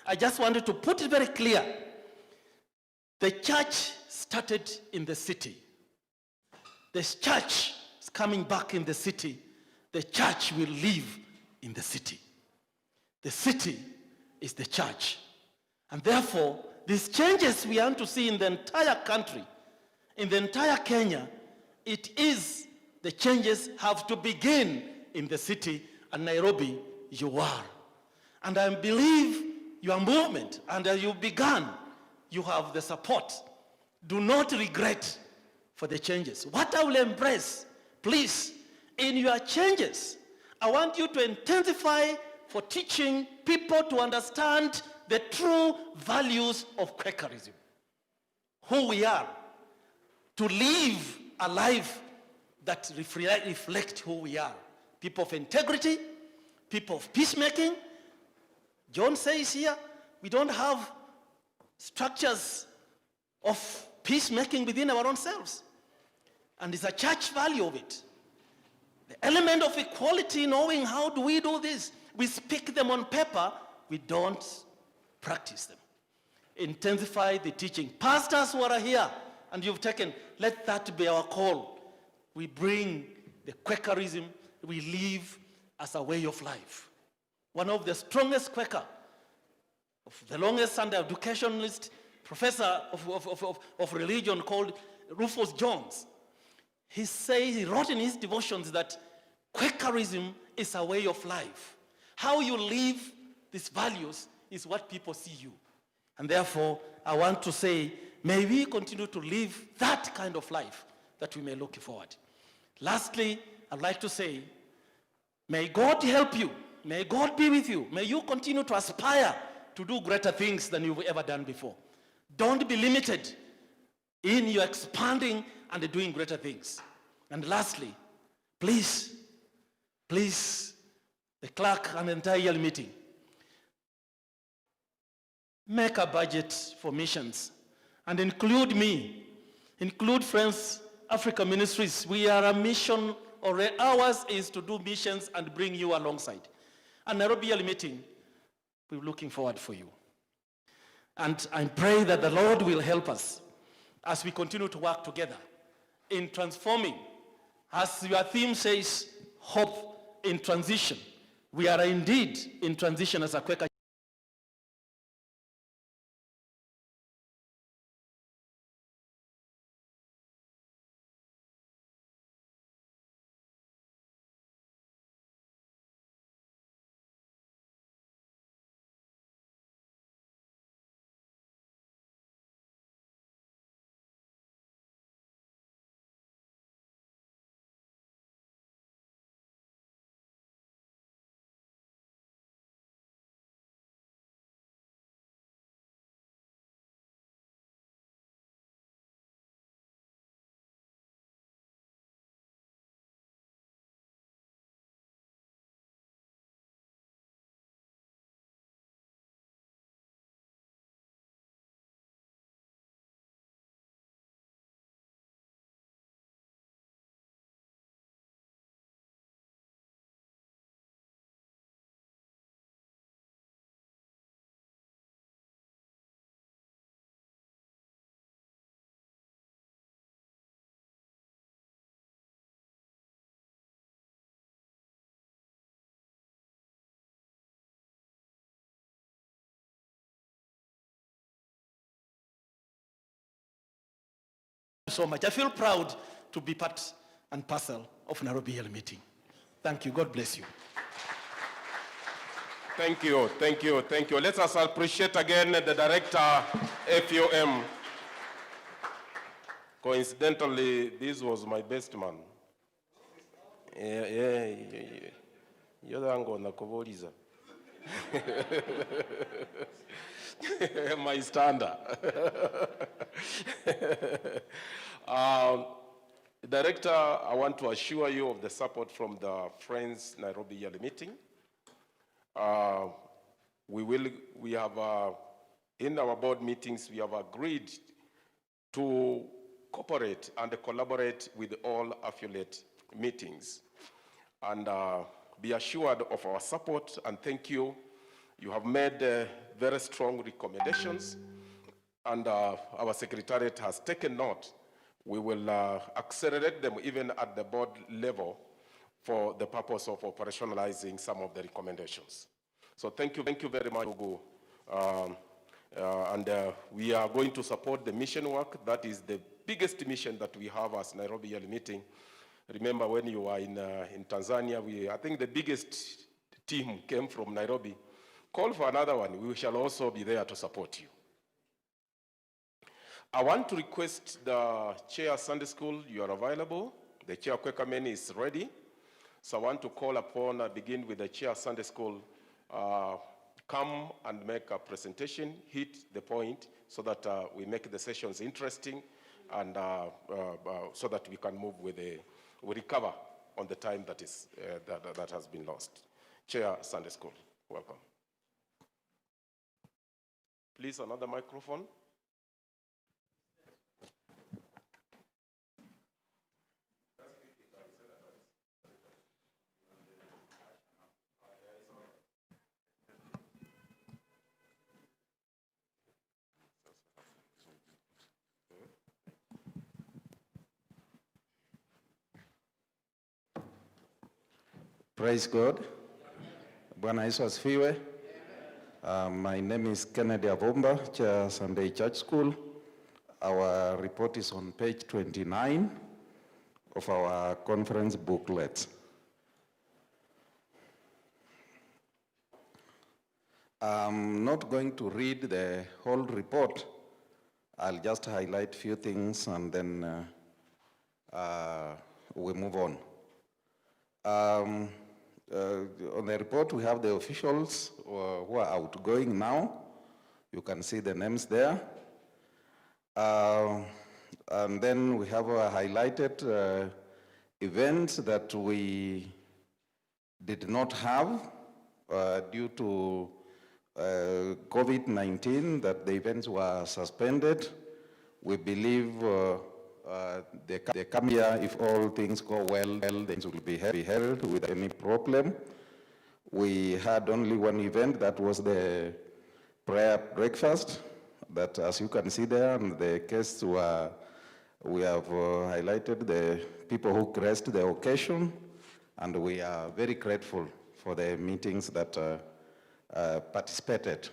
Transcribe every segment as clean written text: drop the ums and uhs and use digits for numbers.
I just wanted to put it very clear. The church started in the city. The church is coming back in the city. The church will live in the city. The city is the church. And therefore, these changes we want to see in the entire country, in the entire Kenya, it is the changes have to begin in the city, and Nairobi, you are. And I believe your movement, and as you began, you have the support. Do not regret for the changes. What I will embrace, please, in your changes, I want you to intensify for teaching people to understand the true values of Quakerism, who we are, to live a life that reflect who we are. People of integrity, people of peacemaking. John says here, we don't have structures of peacemaking within our own selves. And it's a church value of it. The element of equality, knowing how do we do this? We speak them on paper, we don't practice them. Intensify the teaching. Pastors who are here and you've taken, let that be our call. We bring the Quakerism, we live as a way of life. One of the strongest Quaker, of the longest Sunday educationalist, professor of religion called Rufus Jones, he wrote in his devotions that Quakerism is a way of life. How you live these values is what people see you. And therefore, I want to say, may we continue to live that kind of life that we may look forward. Lastly, I'd like to say, may God help you. May God be with you. May you continue to aspire to do greater things than you've ever done before. Don't be limited in your expanding and doing greater things. And lastly, please, the clerk and the entire meeting, make a budget for missions and include me, include Friends Africa Ministries. We are a mission, or ours is to do missions and bring you alongside. And Nairobi meeting, we're looking forward for you. And I pray that the Lord will help us as we continue to work together in transforming. As your theme says, hope in transition. We are indeed in transition as a Quaker. So much. I feel proud to be part and parcel of Nairobi meeting. Thank you. God bless you. Thank you, thank you, thank you. Let us appreciate again the director, FUM. Coincidentally, this was my best man. You're the one na kuvoliza. My standard. Director, I want to assure you of the support from the Friends Nairobi Yearly Meeting. We have, in our board meetings, we have agreed to cooperate and collaborate with all affiliate meetings. And be assured of our support, and thank you You have made very strong recommendations, and our secretariat has taken note. We will accelerate them even at the board level for the purpose of operationalizing some of the recommendations. So thank you very much, Ugu. We are going to support the mission work. That is the biggest mission that we have as Nairobi Yearly Meeting. Remember when you were in Tanzania, I think the biggest team came from Nairobi. Call for another one. We shall also be there to support you. I want to request the chair Sunday school, you are available. The chair Kwekamen is ready. So I want to call upon, begin with the chair Sunday school, come and make a presentation, hit the point so that we make the sessions interesting and so that we can move with we recover on the time that is that has been lost. Chair Sunday school, welcome. Please, another microphone. Praise God. Bwana Yesu asifiwe. My name is Kennedy Avomba, Chair Sunday Church School. Our report is on page 29 of our conference booklet. I'm not going to read the whole report. I'll just highlight a few things and then we move on. On the report, we have the officials who are outgoing now. You can see the names there. And then we have highlighted events that we did not have due to COVID-19, that the events were suspended. We believe the coming year, if all things go well, things will be held without any problem. We had only one event, that was the prayer breakfast, that as you can see there, and the guests were, we have highlighted the people who graced the occasion, and we are very grateful for the meetings that participated.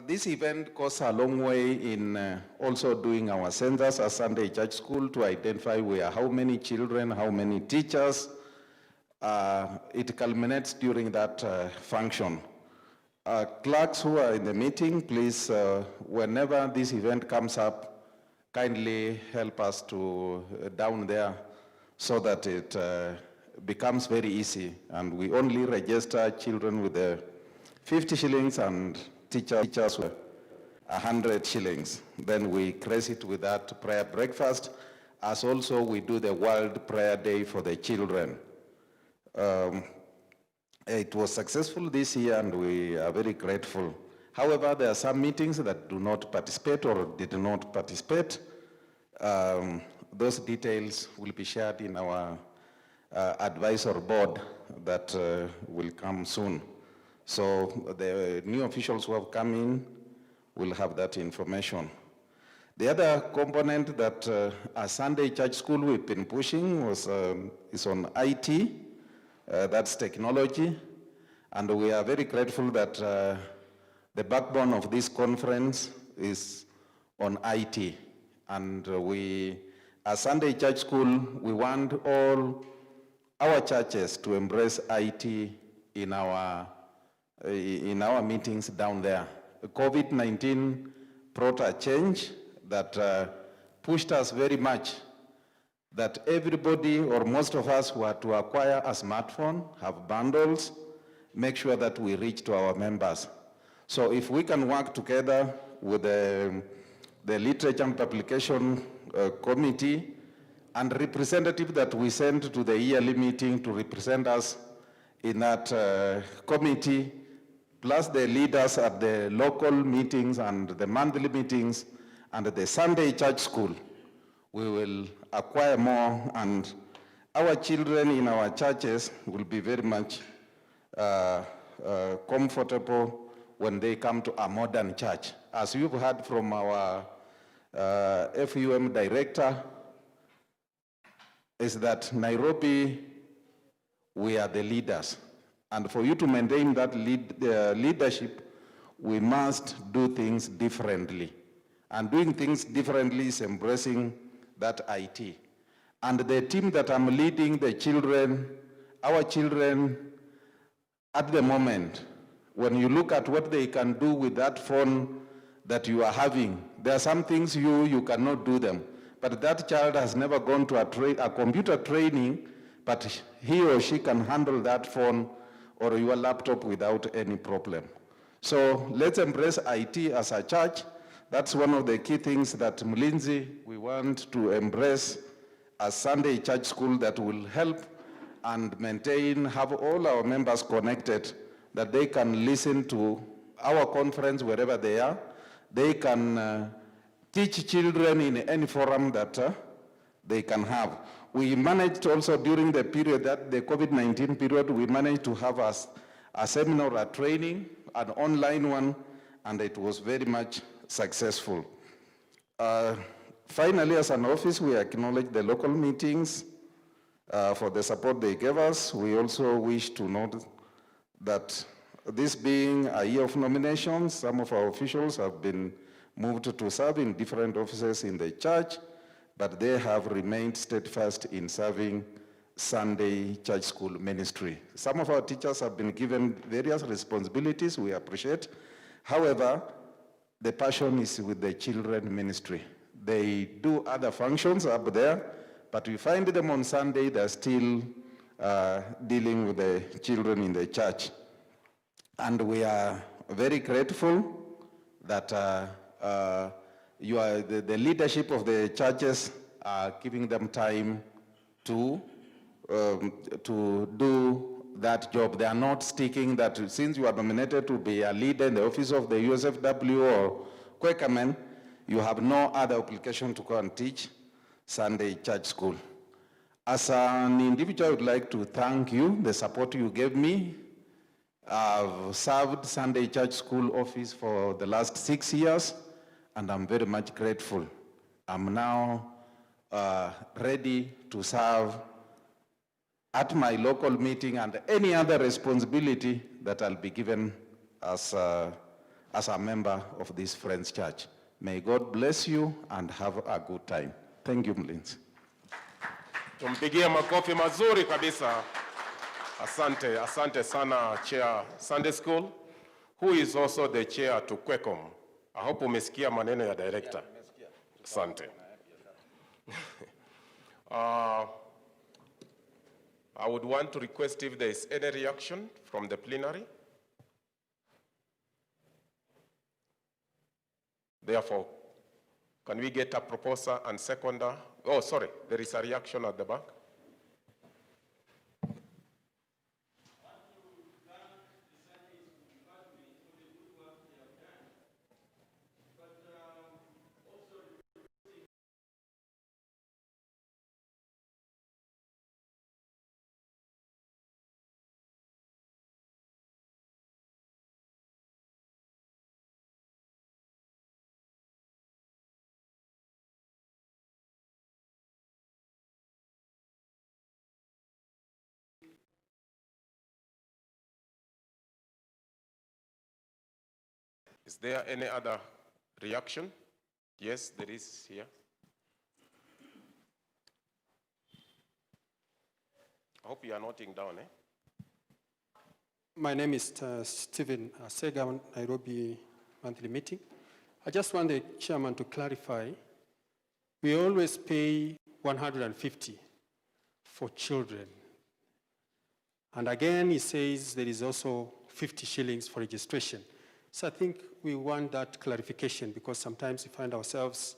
This event goes a long way in also doing our census as Sunday Church School to identify how many children, how many teachers. It culminates during that function. Clerks who are in the meeting, please, whenever this event comes up, kindly help us to down there so that it becomes very easy. And we only register children with the 50 shillings and teachers with 100 shillings. Then we grace it with that prayer breakfast, as also we do the World Prayer Day for the children. It was successful this year and we are very grateful. However, there are some meetings that do not participate or did not participate. Those details will be shared in our advisor board that will come soon. So the new officials who have come in will have that information. The other component that as Sunday Church School we've been pushing is on IT, that's technology, and we are very grateful that the backbone of this conference is on IT. And we, as Sunday Church School, we want all our churches to embrace IT in our meetings down there. COVID-19 brought a change that pushed us very much, that everybody or most of us were to acquire a smartphone, have bundles, make sure that we reach to our members. So if we can work together with the Literature and Publication Committee and representative that we send to the yearly meeting to represent us in that committee, plus the leaders at the local meetings and the monthly meetings and the Sunday Church School, we will acquire more, and our children in our churches will be very much comfortable when they come to a modern church. As you've heard from our FUM director, is that Nairobi, we are the leaders. And for you to maintain that leadership, we must do things differently. And doing things differently is embracing that IT. And the team that I'm leading, the children, our children, at the moment, when you look at what they can do with that phone that you are having, there are some things you cannot do them. But that child has never gone to a computer training, but he or she can handle that phone or your laptop without any problem. So let's embrace IT as a church. That's one of the key things that Mlinzi, we want to embrace as Sunday church school that will help and maintain, have all our members connected, that they can listen to our conference wherever they are. They can teach children in any forum that they can have. We managed also during the period that the COVID-19 period, we managed to have a seminar, a training, an online one, and it was very much successful. Finally, as an office, we acknowledge the local meetings for the support they gave us. We also wish to note that this being a year of nominations, some of our officials have been moved to serve in different offices in the church, but they have remained steadfast in serving Sunday church school ministry. Some of our teachers have been given various responsibilities, we appreciate. However, the passion is with the children ministry. They do other functions up there, but we find them on Sunday, they're still dealing with the children in the church. And we are very grateful that the leadership of the churches are giving them time to do that job. They are not sticking that since you are nominated to be a leader in the office of the USFW or Quakerman, you have no other application to go and teach Sunday church school. As an individual, I would like to thank you, the support you gave me. I've served Sunday church school office for the last 6 years, and I'm very much grateful. I'm now ready to serve at my local meeting and any other responsibility that I'll be given as a member of this Friends Church. May God bless you and have a good time. Thank you, Mlinzi. Tumpigie makofi mazuri kabisa. Asante, asante sana Chair Sunday School, who is also the chair to Quecom. I hope umesikia maneno ya director. Asante. I would want to request if there is any reaction from the plenary. Therefore, can we get a proposer and seconder? Oh, sorry, there is a reaction at the back. Is there any other reaction? Yes, there is here. I hope you are noting down, eh? My name is Stephen Sega, Nairobi monthly meeting. I just want the chairman to clarify. We always pay 150 for children. And again, he says there is also 50 shillings for registration. So I think we want that clarification because sometimes we find ourselves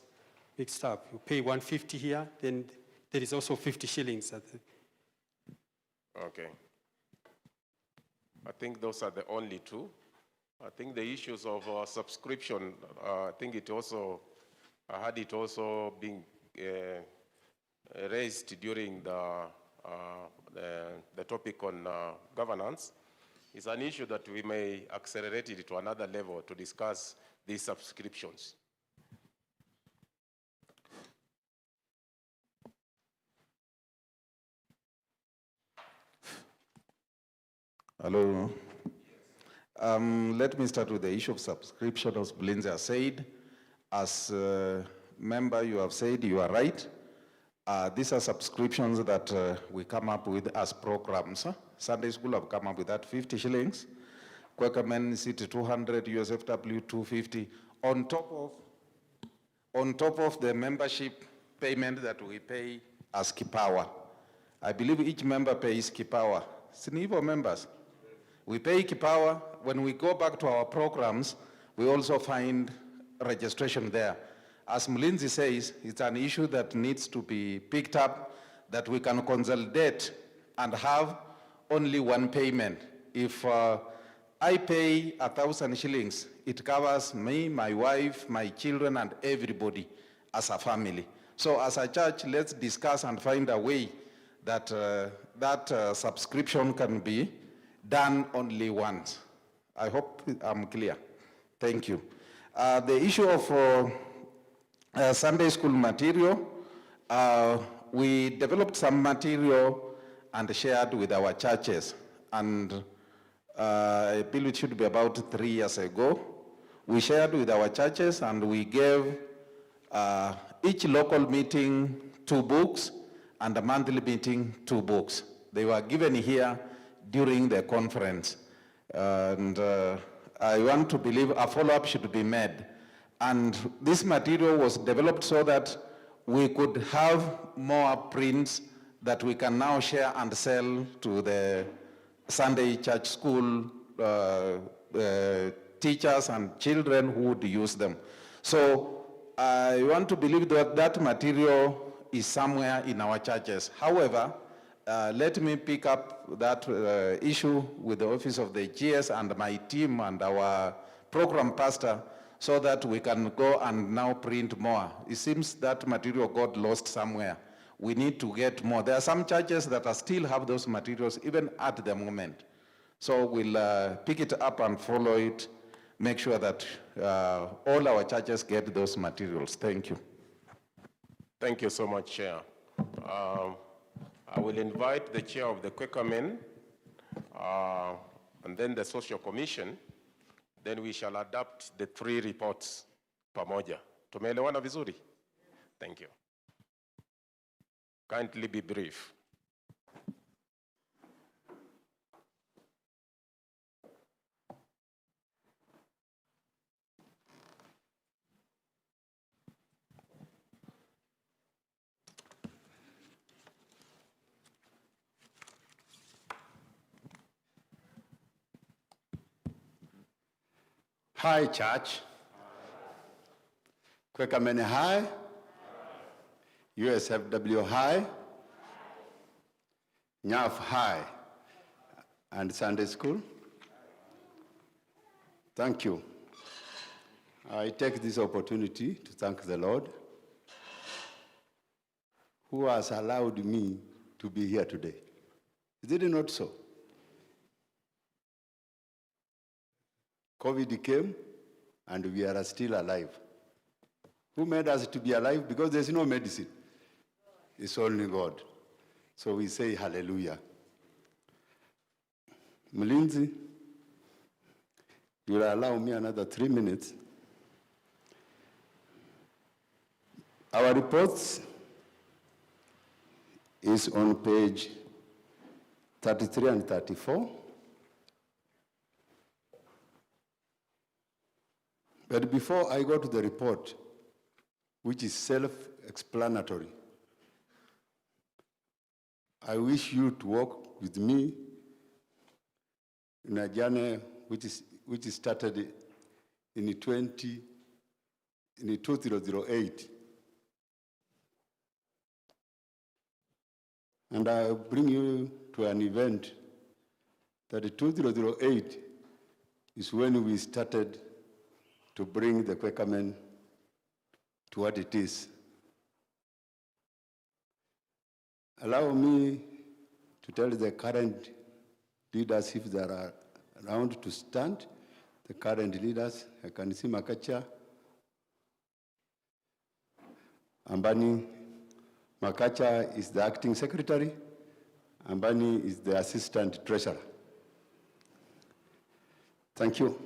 mixed up. You pay 150 here, then there is also 50 shillings. Okay. I think those are the only two. I think the issues of subscription, I think it also, I had it also being raised during the topic on governance. It's an issue that we may accelerate it to another level to discuss these subscriptions. Hello. Let me start with the issue of subscription. As Blinzi has said, as a member, you have said you are right. These are subscriptions that we come up with as programs. Sunday school have come up with that 50 shillings. Quaker Men City 200, USFW 250. On top of the membership payment that we pay as Kipawa. I believe each member pays Kipawa. Sinivo members. We pay Kipawa. When we go back to our programs, we also find registration there. As Mlinzi says, it's an issue that needs to be picked up, that we can consolidate and have only one payment. If I pay 1,000 shillings, it covers me, my wife, my children, and everybody as a family. So as a church, let's discuss and find a way that that subscription can be done only once. I hope I'm clear. Thank you. The issue of Sunday school material, we developed some material and shared with our churches. And I believe it should be about 3 years ago. We shared with our churches and we gave each local meeting 2 books and a monthly meeting 2 books. They were given here during the conference. And I want to believe a follow-up should be made. And this material was developed so that we could have more prints that we can now share and sell to the Sunday church school teachers and children who would use them. So I want to believe that that material is somewhere in our churches. However, let me pick up that issue with the office of the GS and my team and our program pastor so that we can go and now print more. It seems that material got lost somewhere. We need to get more. There are some churches that still have those materials even at the moment. So we'll pick it up and follow it, make sure that all our churches get those materials. Thank you. Thank you so much, Chair. I will invite the chair of the Quaker Men and then the Social Commission. Then we shall adapt the 3 reports pamoja. Tumeelewana vizuri? Thank you. Kindly be brief. Hi, church. Quaker Men High. USFW High. NYAF High. And Sunday School. Thank you. I take this opportunity to thank the Lord who has allowed me to be here today. Is it not so? COVID came, and we are still alive. Who made us to be alive? Because there's no medicine. It's only God. So we say hallelujah. Mlinzi, you will allow me another 3 minutes. Our reports is on page 33 and 34. But before I go to the report, which is self-explanatory, I wish you to walk with me in a journey which started in 2008. And I'll bring you to an event that in 2008 is when we started to bring the Quaker Men to what it is. Allow me to tell the current leaders, if there are around to stand, the current leaders. I can see Makacha, Ambani. Makacha is the acting secretary. Ambani is the assistant treasurer. Thank you.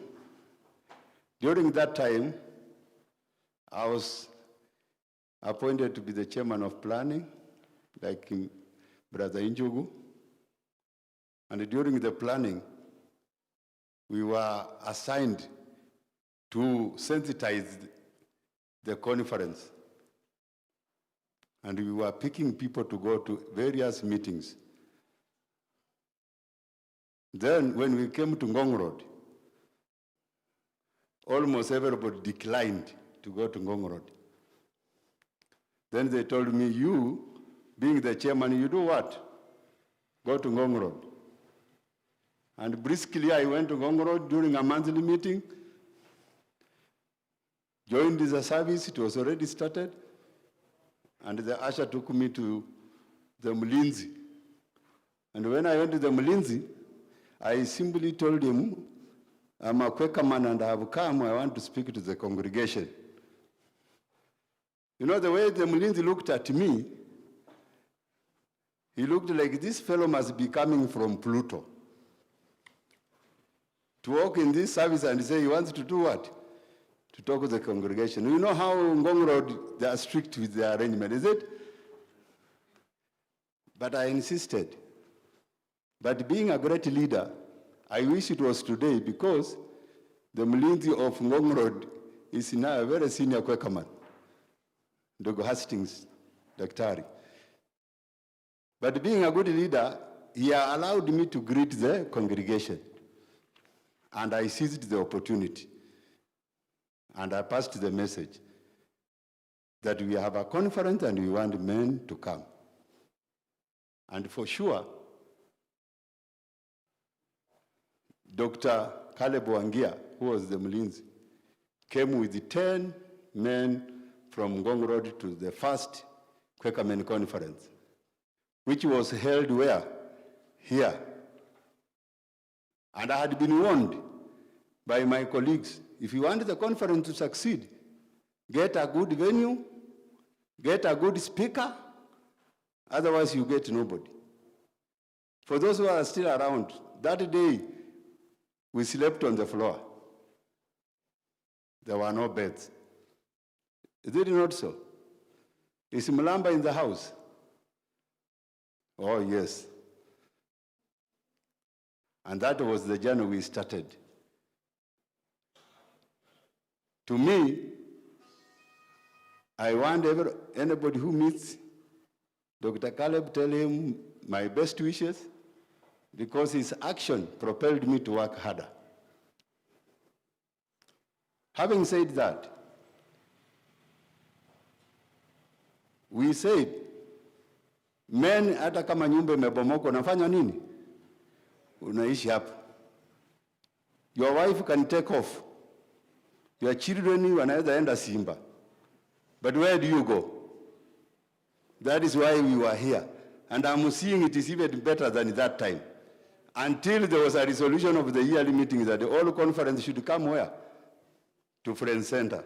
During that time, I was appointed to be the chairman of planning, like Brother Injugu. And during the planning, we were assigned to sensitize the conference. And we were picking people to go to various meetings. Then when we came to Ngong Road, almost everybody declined to go to Ngong Road. Then they told me, you, being the chairman, you do what? Go to Ngong Road. And briskly I went to Ngong Road during a monthly meeting, joined the service, it was already started, and the usher took me to the Mulinzi. And when I went to the Mulinzi, I simply told him, I'm a Quaker man and I have come, I want to speak to the congregation. You know, the way the Mulinzi looked at me, he looked like this fellow must be coming from Pluto. To walk in this service and say he wants to do what? To talk to the congregation. You know how Ngong Road, they are strict with the arrangement, is it? But I insisted. But being a great leader, I wish it was today because the Mlinzi of Ngong Road is now a very senior Quaker man, Dogo Hastings, Daktari. But being a good leader, he allowed me to greet the congregation. And I seized the opportunity. And I passed the message that we have a conference and we want men to come. And for sure, Dr. Caleb Wangia, who was the Mlinzi, came with 10 men from Ngong Road to the first Quaker Men Conference, which was held where? Here. And I had been warned by my colleagues, if you want the conference to succeed, get a good venue, get a good speaker, otherwise you get nobody. For those who are still around, that day we slept on the floor. There were no beds. Is it not so? Is Mulamba in the house? Oh, yes. And that was the journey we started. To me, I want anybody who meets Dr. Caleb, tell him my best wishes, because his action propelled me to work harder. Having said that, we said, men hata kama nyumba imebomoka unafanya nini? Unaishi hapa. Your wife can take off. Your children wanaweza enda Simba. But where do you go? That is why we were here. And I'm seeing it is even better than that time. Until there was a resolution of the yearly meeting that the whole conference should come where? To Friends Center.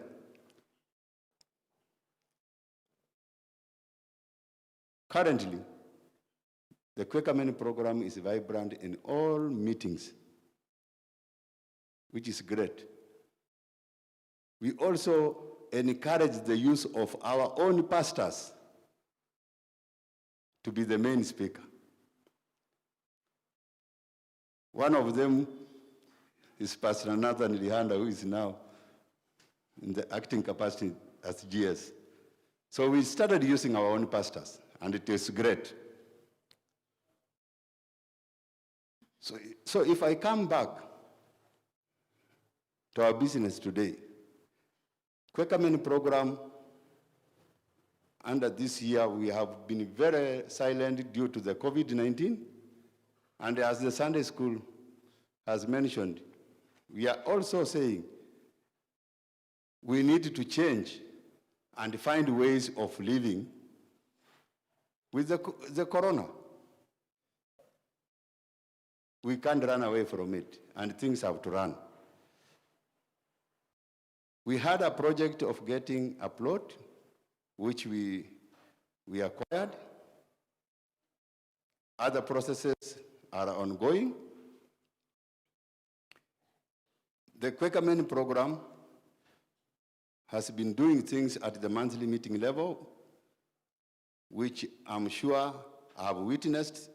Currently, the Quaker Men program is vibrant in all meetings, which is great. We also encourage the use of our own pastors to be the main speaker. One of them is Pastor Nathan Lihanda, who is now in the acting capacity as GS. So we started using our own pastors, and it is great. So if I come back to our business today, Quaker Men program, under this year, we have been very silent due to the COVID-19. And as the Sunday school has mentioned, we are also saying we need to change and find ways of living with the corona. we can't run away from it, and things have to run. We had a project of getting a plot, which we acquired. Other processes are ongoing. The Kwekamen program has been doing things at the monthly meeting level, which I'm sure I've witnessed.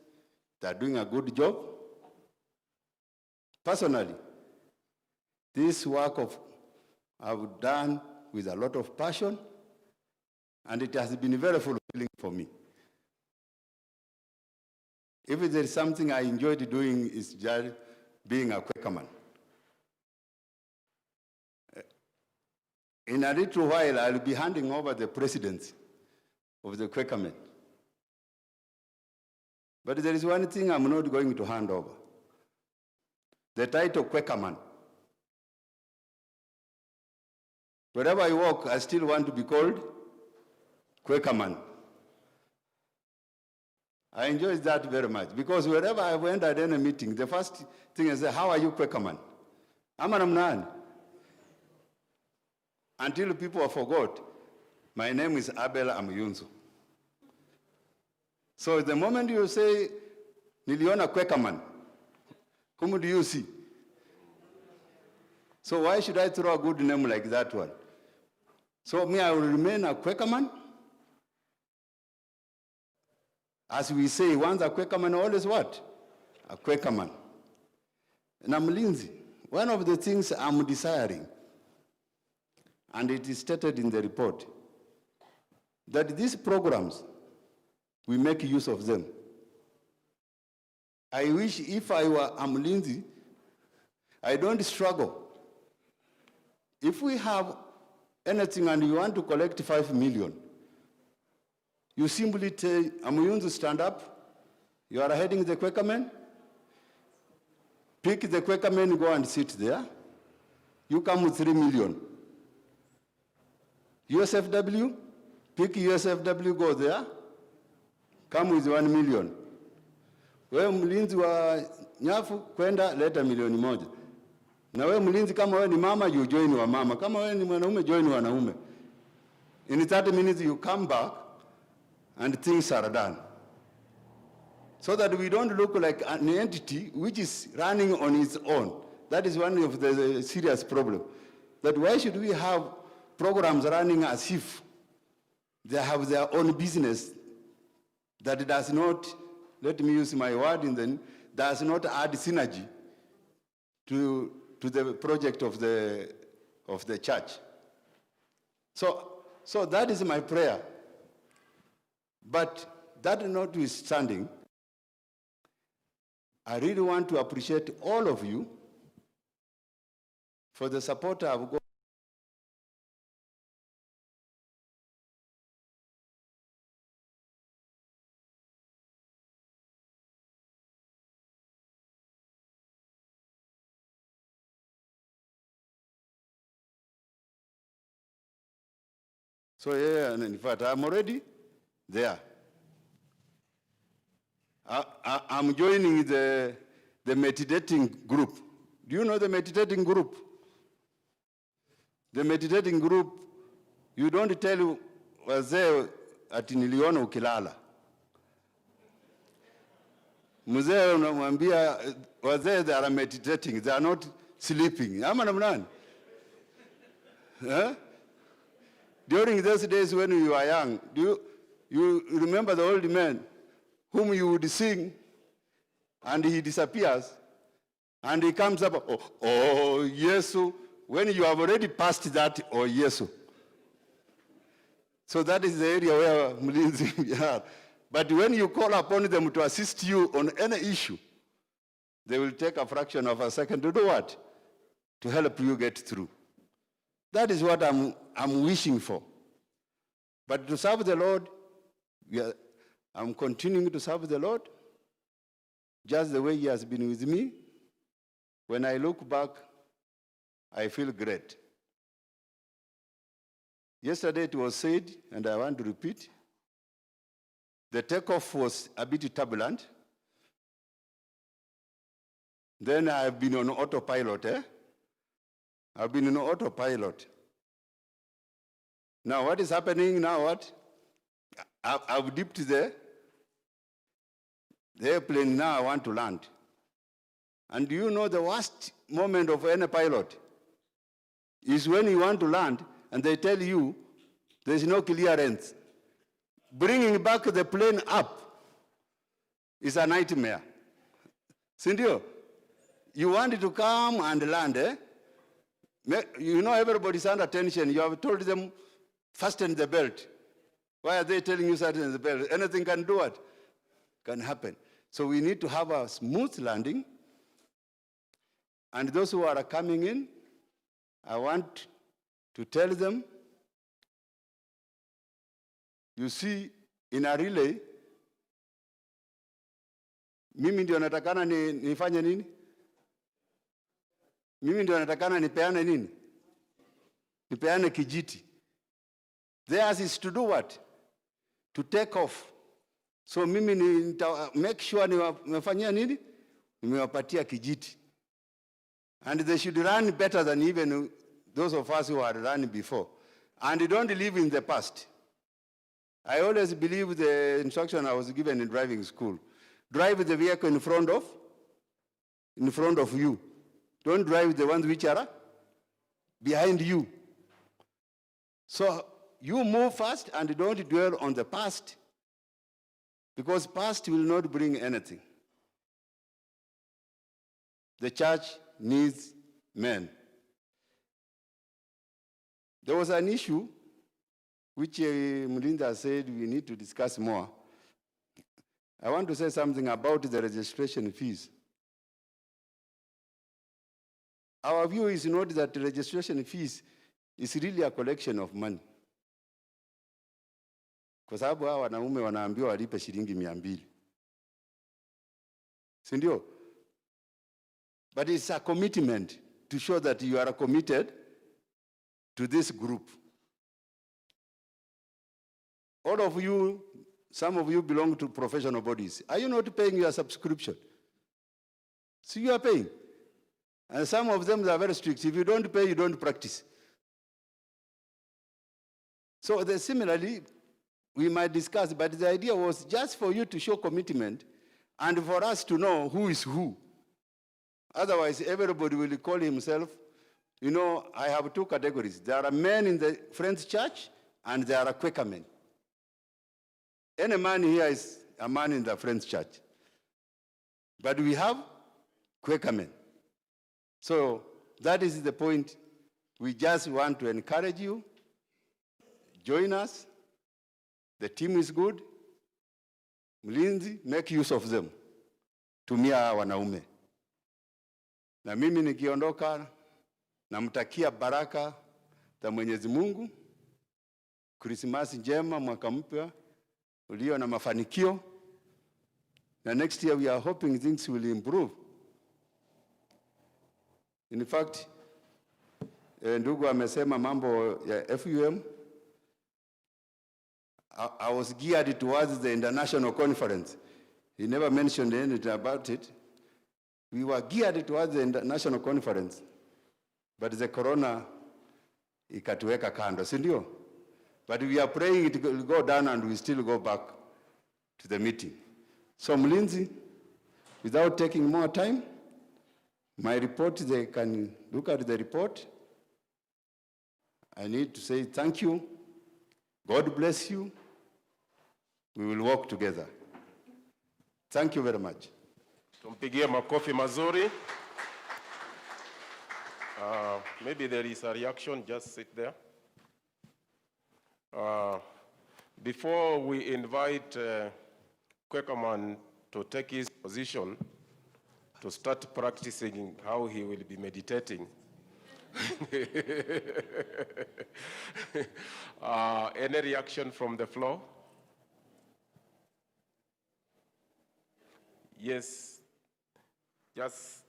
They're doing a good job. Personally, this work I've done with a lot of passion, and it has been very fulfilling for me. If there is something I enjoyed doing, is just being a Kwekaman. In a little while, I'll be handing over the presidency of the Kwekamen. But there is one thing I'm not going to hand over. The title Kwekaman. Wherever I walk, I still want to be called Kwekaman. I enjoy that very much, because wherever I went at any meeting, the first thing is, how are you, Kwekaman? Amanamnan. Until people forgot, my name is Abel Amuyunzu. So the moment you say, Niliona Kwekaman, whom do you see? So why should I throw a good name like that one? So me, I will remain a Kwekaman. As we say, once a Kwekaman, always what? A Kwekaman. And I'm Lindsay. One of the things I'm desiring, and it is stated in the report, that these programs, we make use of them. I wish if I were Lindsay, I don't struggle. If we have anything and you want to collect 5 million, you simply tell Amuyunzu, stand up. You are heading the Kwekamen. Pick the Kwekamen, go and sit there. You come with 3 million. USFW, pick USFW, go there. Come with 1 million. Wewe mlinzi wa nyafu kwenda leta milioni moja. Na wewe mlinzi kama wewe ni mama, you join wa mama. Kama wewe ni mwanaume, join wanaume. In 30 minutes you come back and things are done. So that we don't look like an entity which is running on its own. That is one of the serious problems. That why should we have programs running as if they have their own business that does not, let me use my word, does not add synergy to the project of the church. So that is my prayer. But that notwithstanding, I really want to appreciate all of you for the support I've got. So yeah, and in fact, I'm already there. I'm joining the meditating group. Do you know the meditating group? The meditating group, you don't tell wazee ati niliona ukilala. Mzee unamwambia wazee, they are meditating, they are not sleeping. Ama namnani? Huh? During those days when you were young, do you remember the old man whom you would sing and he disappears and he comes up, oh Yesu, when you have already passed that, oh Yesu. So that is the area where Mlinzi are. But when you call upon them to assist you on any issue, they will take a fraction of a second to do what? To help you get through. That is what I'm wishing for. But to serve the Lord, I'm continuing to serve the Lord just the way he has been with me. When I look back, I feel great. Yesterday it was said, and I want to repeat, the takeoff was a bit turbulent. Then I've been on autopilot, I've been on autopilot. Now what is happening now, what? I've dipped the airplane, now I want to land. And do you know the worst moment of any pilot is when you want to land and they tell you there's no clearance. Bringing back the plane up is a nightmare. Sindio, you want it to come and land, You know everybody's under tension. You have told them, fasten the belt. Why are they telling you fasten the belt? Anything can do it. Can happen. So we need to have a smooth landing. And those who are coming in, I want to tell them, you see, in a relay, mimi ndio natakana nifanye nini? Mimi ndio natakana nipeane nini? Nipeane kijiti. Theirs is to do what? To take off. So mimi make sure nimefanyia nini? Nimewapatia kijiti. And they should run better than even those of us who had run before. And don't live in the past. I always believe the instruction I was given in driving school. Drive the vehicle in front of you. Don't drive the ones which are behind you. So you move fast and don't dwell on the past, because past will not bring anything. The church needs men. There was an issue which Mlinda said we need to discuss more. I want to say something about the registration fees. Our view is not that registration fees is really a collection of money. Kwa sababu hawa wanaume wanaambiwa walipe shilingi 200. Si ndio? But it's a commitment to show that you are committed to this group. All of you, some of you belong to professional bodies. Are you not paying your subscription? So you are paying. And some of them are very strict. If you don't pay, you don't practice. So similarly, we might discuss, but the idea was just for you to show commitment and for us to know who is who. Otherwise, everybody will call himself, you know, I have two categories. There are men in the Friends Church and there are Quaker men. Any man here is a man in the Friends Church. But we have Quaker men. So that is the point. We just want to encourage you. Join us. The team is good. Mlinzi, make use of them. Tumia wanaume. Na mimi nikiondoka, namtakia baraka za Mwenyezi Mungu. Krismasi njema, mwaka mpya ulio na mafanikio. Na next year we are hoping things will improve. In fact, ndugu amesema mambo ya FUM. I was geared towards the international conference. He never mentioned anything about it. We were geared towards the international conference, but the corona ikatuweka kando, si ndio? But we are praying it will go down and we still go back to the meeting. So Mlinzi, without taking more time, my report, they can look at the report. I need to say thank you. God bless you. We will work together. Thank you very much. Tumpigie makofi mazuri. Maybe there is a reaction, just sit there. Before we invite Kwekaman to take his position, to start practicing how he will be meditating. Any reaction from the floor? Yes, just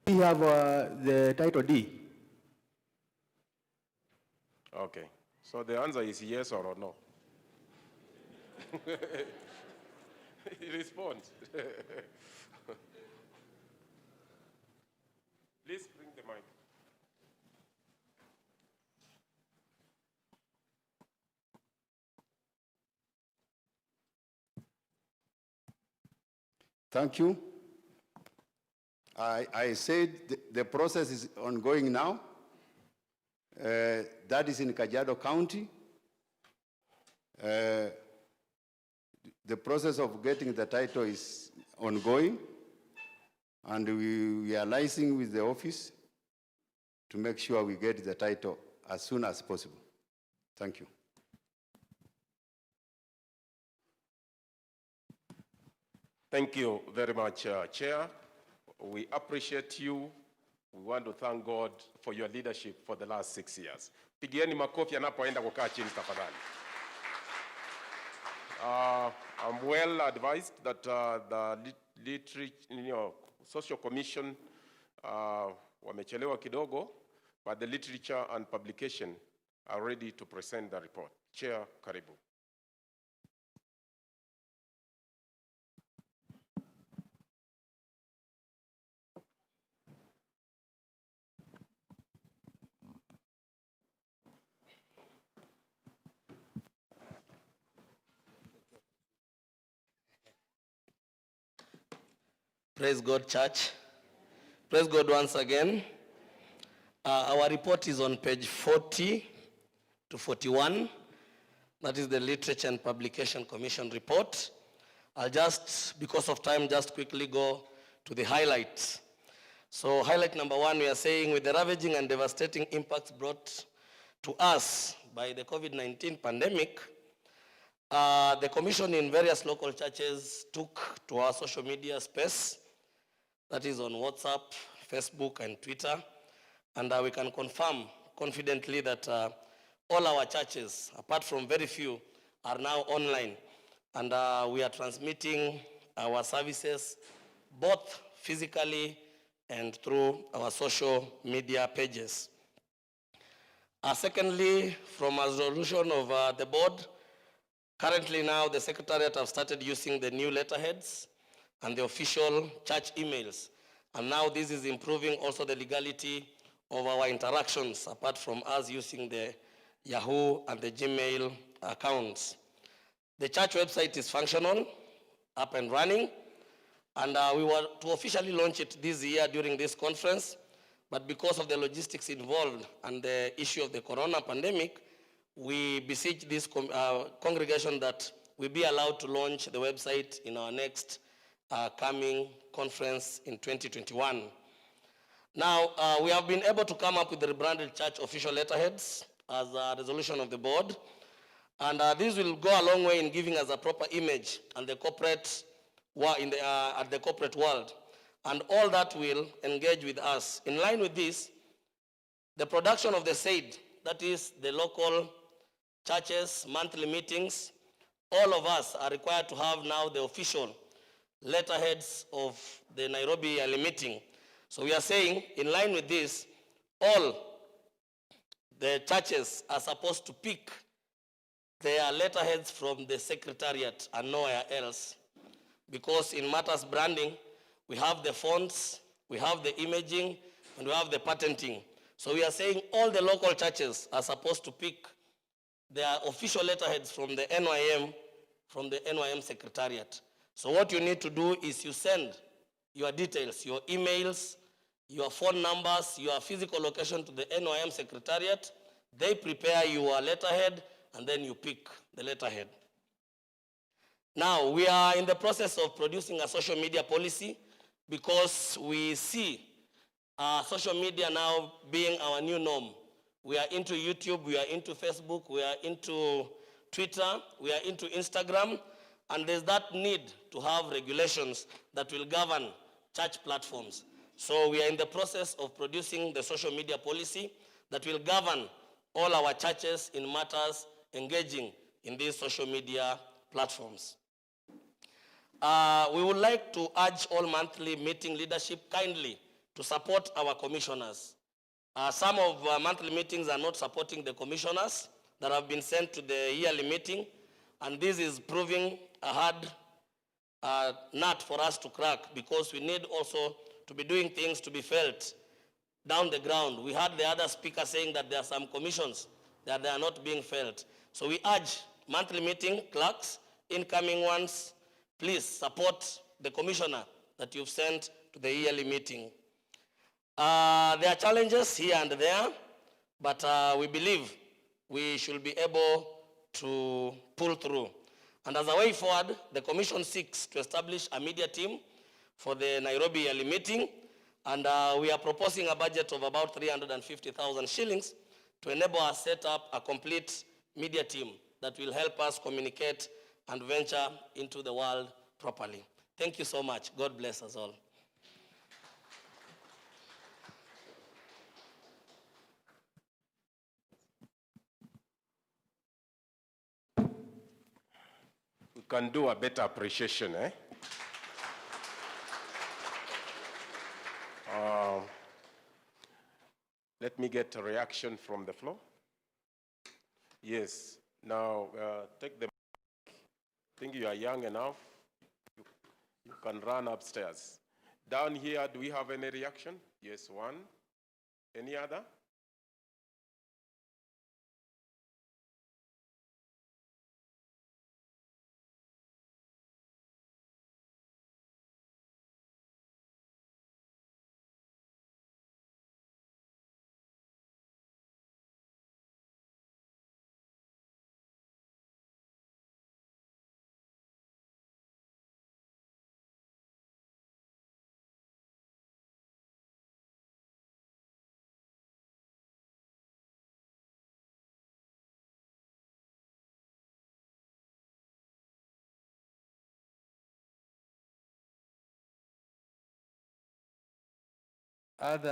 We have the title D. Okay. So the answer is yes or no. Respond. Please bring the mic. Thank you. I said the process is ongoing now. That is in Kajiado County. The process of getting the title is ongoing, and we are liaising with the office to make sure we get the title as soon as possible. Thank you. Thank you very much, Chair. We appreciate you. We want to thank God for your leadership for the last 6 years. Pigieni makofi anapoenda kukaa chini tafadhali. I'm well advised that the Social Commission wamechelewa kidogo, but the Literature and Publication are ready to present the report. Chair, karibu. Praise God, church. Praise God once again. Our report is on page 40 to 41. That is the Literature and Publication Commission report. I'll just, because of time, just quickly go to the highlights. So highlight number 1, we are saying with the ravaging and devastating impacts brought to us by the COVID-19 pandemic, the commission in various local churches took to our social media space, that is on WhatsApp, Facebook, and Twitter. And we can confirm confidently that all our churches, apart from very few, are now online. And we are transmitting our services both physically and through our social media pages. Secondly, from a resolution of the board, currently now the Secretariat have started using the new letterheads and the official church emails. And now this is improving also the legality of our interactions, apart from us using the Yahoo and the Gmail accounts. The church website is functional, up and running, and we were to officially launch it this year during this conference, but because of the logistics involved and the issue of the corona pandemic, we beseech this congregation that we be allowed to launch the website in our next coming conference in 2021. Now, we have been able to come up with the rebranded church official letterheads as a resolution of the board, and this will go a long way in giving us a proper image and the corporate at the corporate world, and all that will engage with us. In line with this, the production of the SAID, that is the local churches, monthly meetings, all of us are required to have now the official letterheads of the Nairobi yearly meeting. So we are saying, in line with this, all the churches are supposed to pick their letterheads from the Secretariat and nowhere else. Because in matters branding, we have the fonts, we have the imaging, and we have the patenting. So we are saying all the local churches are supposed to pick their official letterheads from the NYM Secretariat. So what you need to do is you send your details, your emails, your phone numbers, your physical location to the NYM Secretariat. They prepare your letterhead, and then you pick the letterhead. Now, we are in the process of producing a social media policy because we see social media now being our new norm. We are into YouTube, we are into Facebook, we are into Twitter, we are into Instagram, and there's that need to have regulations that will govern church platforms. So we are in the process of producing the social media policy that will govern all our churches in matters engaging in these social media platforms. We would like to urge all monthly meeting leadership kindly to support our commissioners. Some of our monthly meetings are not supporting the commissioners that have been sent to the yearly meeting, and this is proving a hard nut for us to crack, because we need also to be doing things to be felt down the ground. We heard the other speaker saying that there are some commissions that they are not being felt. So we urge monthly meeting clerks, incoming ones, please support the commissioner that you've sent to the yearly meeting. There are challenges here and there, but we believe we should be able to pull through. And as a way forward, the commission seeks to establish a media team for the Nairobi yearly meeting, and we are proposing a budget of about 350,000 shillings to enable us set up a complete media team that will help us communicate and venture into the world properly. Thank you so much. God bless us all. We can do a better appreciation, eh? Let me get a reaction from the floor. Yes, now take the mic. I think you are young enough. You can run upstairs. Down here, do we have any reaction? Yes, one. Any other?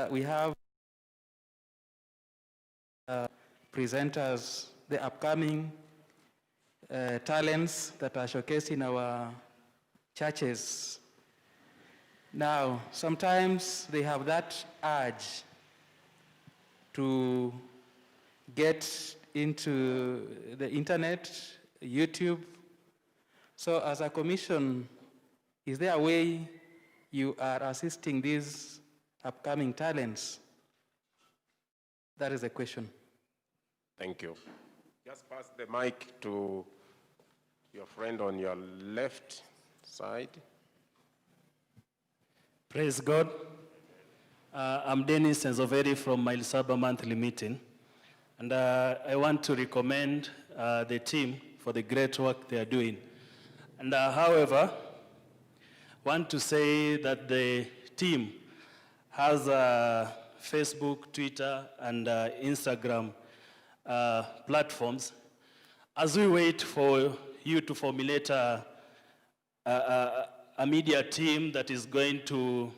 We have presenters, the upcoming talents that are showcased in our churches. Now, sometimes they have that urge to get into the internet, YouTube. So as a commission, is there a way you are assisting these upcoming talents? That is the question. Thank you. Just pass the mic to your friend on your left side. Praise God. I'm Dennis Enzoveri from Mailsaba Monthly Meeting. And I want to recommend the team for the great work they are doing. And however, want to say that the team has Facebook, Twitter, and Instagram platforms. As we wait for you to formulate a media team that is going to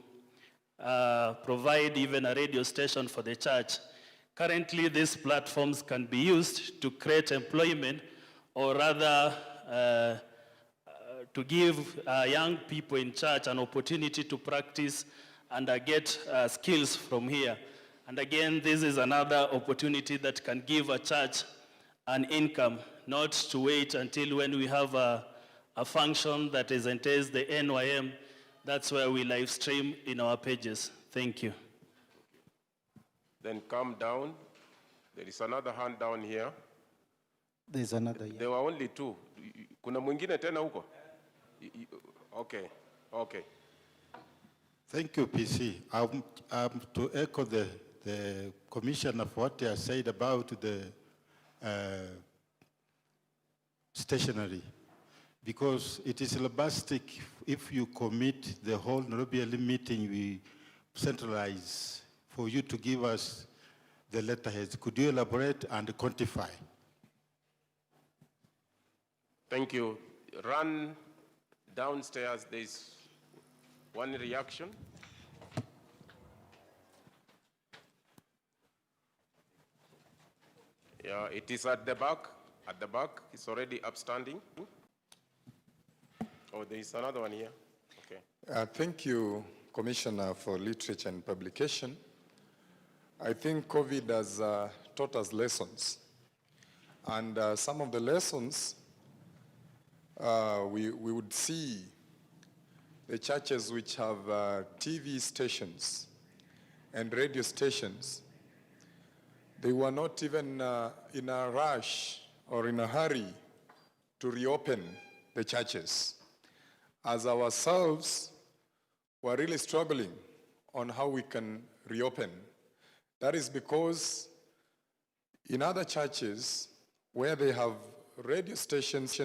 provide even a radio station for the church, currently these platforms can be used to create employment, or rather to give young people in church an opportunity to practice and get skills from here. And again, this is another opportunity that can give a church an income, not to wait until when we have a function that entails the NYM. That's where we live stream in our pages. Thank you. Then come down. There is another hand down here. There's another. Yeah. There were only two. Kuna mwingine tena huko? Okay, okay. Thank you, PC. To echo the commissioner for what he has said about the stationery, because it is labastic if you commit the whole Nairobi meeting, we centralize for you to give us the letterheads. Could you elaborate and quantify? Thank you. Run downstairs. There's one reaction. Yeah, it is at the back. At the back, it's already upstanding. Oh, there is another one here. Okay. Thank you, Commissioner for Literature and Publication. I think COVID has taught us lessons. And some of the lessons, we would see the churches which have TV stations and radio stations. They were not even in a rush or in a hurry to reopen the churches, as ourselves were really struggling on how we can reopen. That is because in other churches where they have radio stations,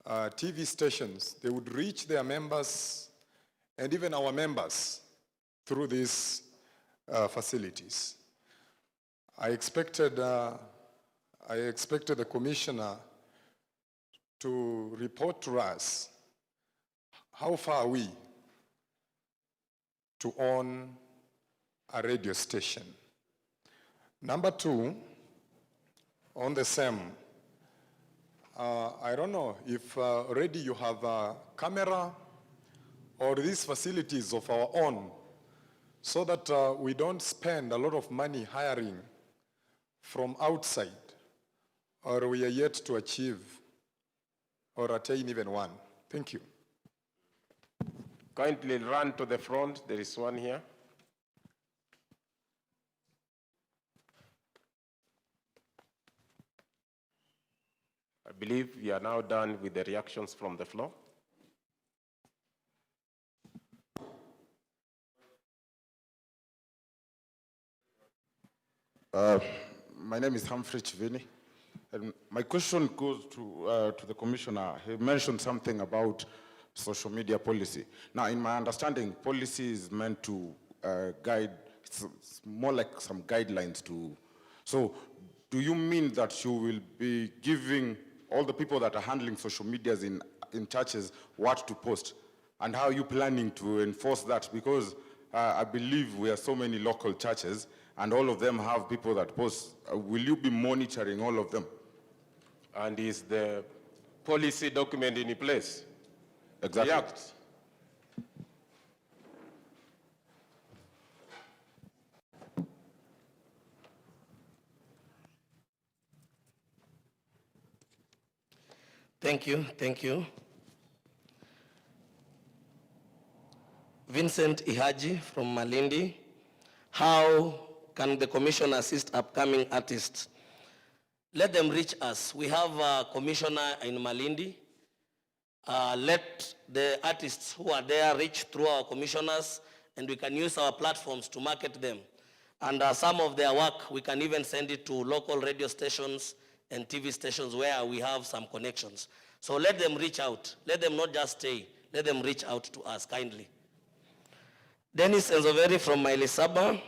TV stations, they would reach their members and even our members through these facilities. I expected the commissioner to report to us how far are we to own a radio station. Number two, on the same, I don't know if already you have a camera or these facilities of our own, so that we don't spend a lot of money hiring from outside, or we are yet to achieve or attain even one. Thank you. Kindly run to the front. There is one here. I believe we are now done with the reactions from the floor. My name is Humphrey Chivini, and my question goes to the commissioner. He mentioned something about social media policy. Now, in my understanding, policy is meant to guide, it's more like some guidelines to. So, do you mean that you will be giving all the people that are handling social medias in churches what to post? And how are you planning to enforce that? Because I believe we have so many local churches, and all of them have people that post. Will you be monitoring all of them? And is the policy document in place? Exactly. The act. Thank you, thank you. Vincent Ihaji from Malindi. How can the commission assist upcoming artists? Let them reach us. We have a commissioner in Malindi. Let the artists who are there reach through our commissioners, and we can use our platforms to market them. And some of their work, we can even send it to local radio stations and TV stations where we have some connections. So let them reach out. Let them not just stay. Let them reach out to us kindly. Dennis Enzoveri from Mailisaba.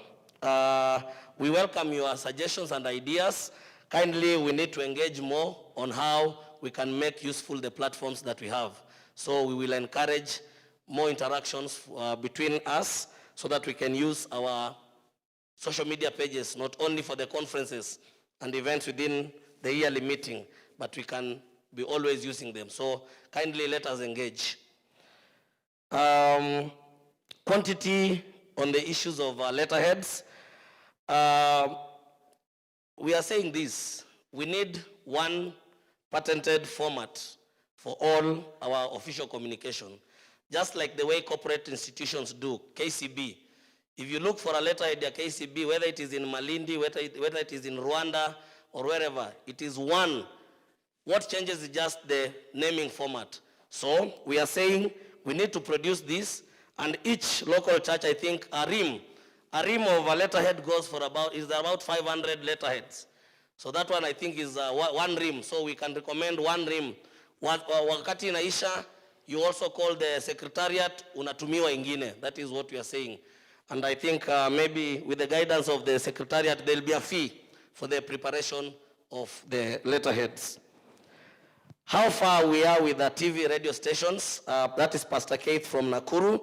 We welcome your suggestions and ideas. Kindly, we need to engage more on how we can make useful the platforms that we have. So we will encourage more interactions between us so that we can use our social media pages, not only for the conferences and events within the yearly meeting, but we can be always using them. So kindly let us engage. Quantity on the issues of letterheads. We are saying this, we need one patented format for all our official communication. Just like the way corporate institutions do, KCB. If you look for a letterhead at KCB, whether it is in Malindi, whether it is in Rwanda, or wherever, it is one. What changes is just the naming format. So we are saying we need to produce this, and each local church, I think, a rim of a letterhead goes for about 500 letterheads. So that one I think is one rim. So we can recommend one rim. Wakati inaisha, you also call the secretariat, unatumiwa ingine. That is what we are saying. And I think maybe with the guidance of the secretariat, there will be a fee for the preparation of the letterheads. How far we are with the TV radio stations, that is Pastor Keith from Nakuru.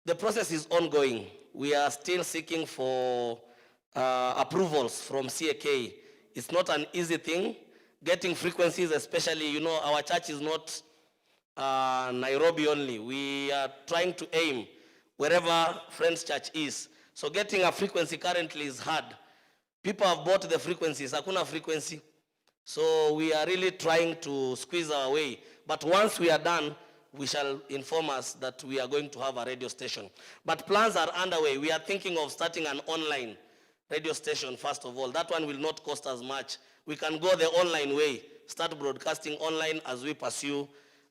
The process is ongoing. We are still seeking for approvals from CAK. It's not an easy thing. Getting frequencies, especially, our church is not Nairobi only. We are trying to aim wherever Friends Church is. So getting a frequency currently is hard. People have bought the frequencies, hakuna frequency. So we are really trying to squeeze our way. But once we are done, we shall inform us that we are going to have a radio station. But plans are underway. We are thinking of starting an online radio station first of all. That one will not cost as much. We can go the online way, start broadcasting online as we pursue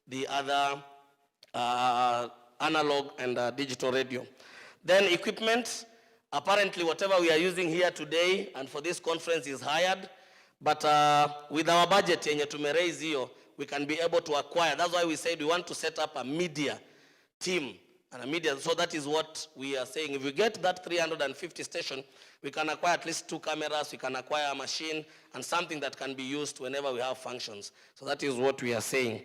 the other analog and digital radio. Then equipment, apparently whatever we are using here today and for this conference is hired, but with our budget yenye tumeraise hiyo, we can be able to acquire. That's why we said we want to set up a media team. And a media, so that is what we are saying. If we get that 350 station, we can acquire at least 2 cameras, we can acquire a machine, and something that can be used whenever we have functions. So that is what we are saying.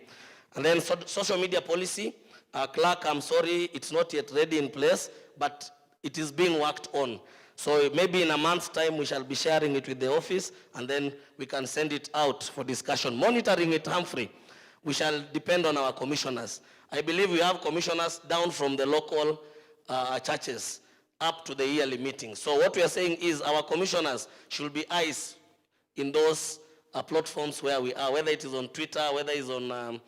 And then social media policy, Clark, I'm sorry, it's not yet ready in place, but it is being worked on. So maybe in a month's time, we shall be sharing it with the office, and then we can send it out for discussion. Monitoring it, Humphrey, we shall depend on our commissioners. I believe we have commissioners down from the local churches up to the yearly meeting. So what we are saying is our commissioners should be eyes in those platforms where we are, whether it is on Twitter, whether it is on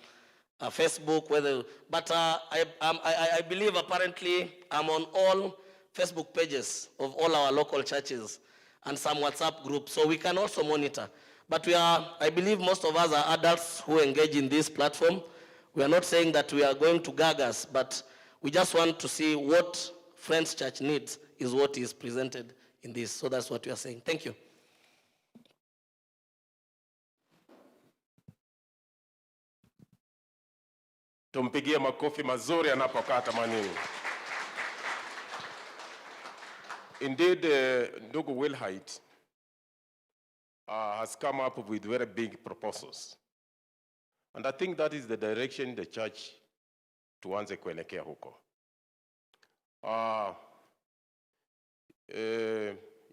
Facebook, but I believe apparently I'm on all Facebook pages of all our local churches and some WhatsApp groups, so we can also monitor. But I believe most of us are adults who engage in this platform. We are not saying that we are going to gag us, but we just want to see what Friends Church needs is what is presented in this. So that's what we are saying. Thank you. Tumpigie makofi mazuri anapokaa tamanini. Indeed, Ndugu Wilhite has come up with very big proposals. And I think that is the direction the church tuanze kuelekea huko.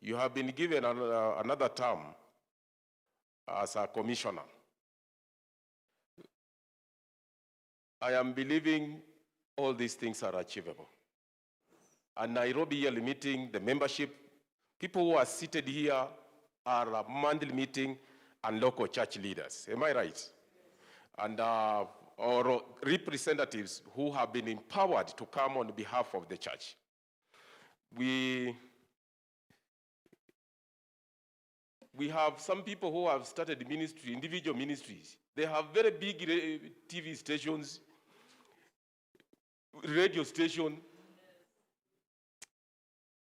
You have been given another term as a commissioner. I am believing all these things are achievable. And Nairobi yearly meeting, the membership, people who are seated here are a monthly meeting and local church leaders. Am I right? And or representatives who have been empowered to come on behalf of the church. We have some people who have started ministry, individual ministries. They have very big TV stations, radio station.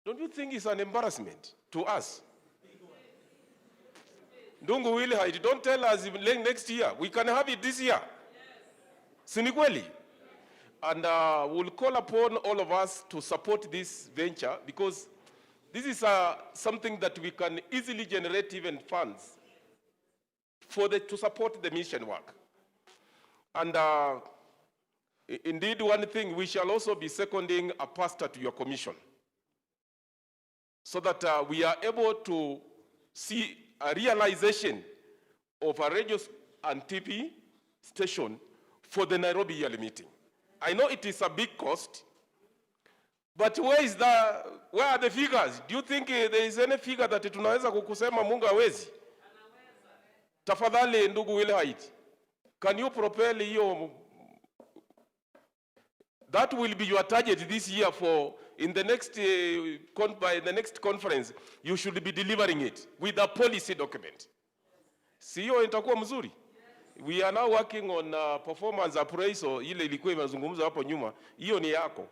Don't you think it's an embarrassment to us? Ndungu Wilhite, don't tell us next year. We can have it this year. Sinikweli. And we'll call upon all of us to support this venture because this is something that we can easily generate even funds to support the mission work. And indeed, one thing, we shall also be seconding a pastor to your commission so that we are able to see a realization of a radio and TV station for the Nairobi yearly meeting. I know it is a big cost, but where are the figures? Do you think there is any figure that tunaweza kukusema Mungu hawezi? Tafadhali Ndugu Wilhite, can you propel hiyo? That will be your target this year for in the next by the next conference. You should be delivering it with a policy document. Sio itakuwa mzuri. We are now working on performance appraisal. Ile ilikuwa imezungumzwa hapo nyuma. Hiyo ni yako.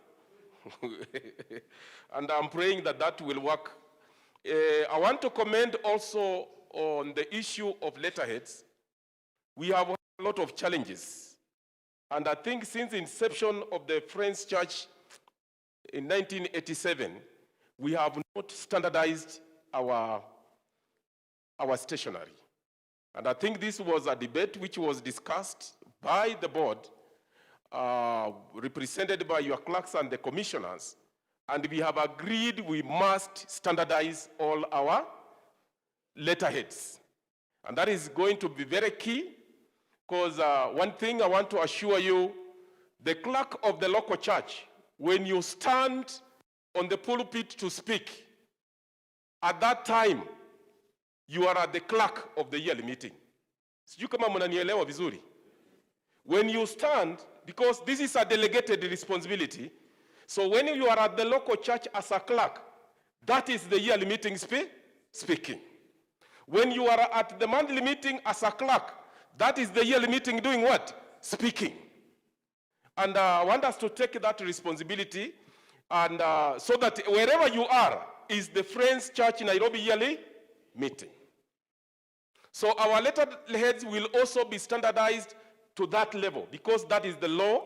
And I'm praying that will work. I want to comment also on the issue of letterheads. We have a lot of challenges. And I think since the inception of the Friends Church in 1987, we have not standardized our stationery. And I think this was a debate which was discussed by the board, represented by your clerks and the commissioners, and we have agreed we must standardize all our letterheads. And that is going to be very key, because one thing I want to assure you, The clerk of the local church, when you stand on the pulpit to speak, at that time, you are at the clerk of the yearly meeting. Sijui kama mnanielewa vizuri. When you stand, because this is a delegated responsibility, so when you are at the local church as a clerk, that is the yearly meeting speaking. When you are at the monthly meeting as a clerk, that is the yearly meeting doing what? Speaking. And I want us to take that responsibility, and so that wherever you are is the Friends Church Nairobi yearly meeting. So our letterheads will also be standardized to that level, because that is the law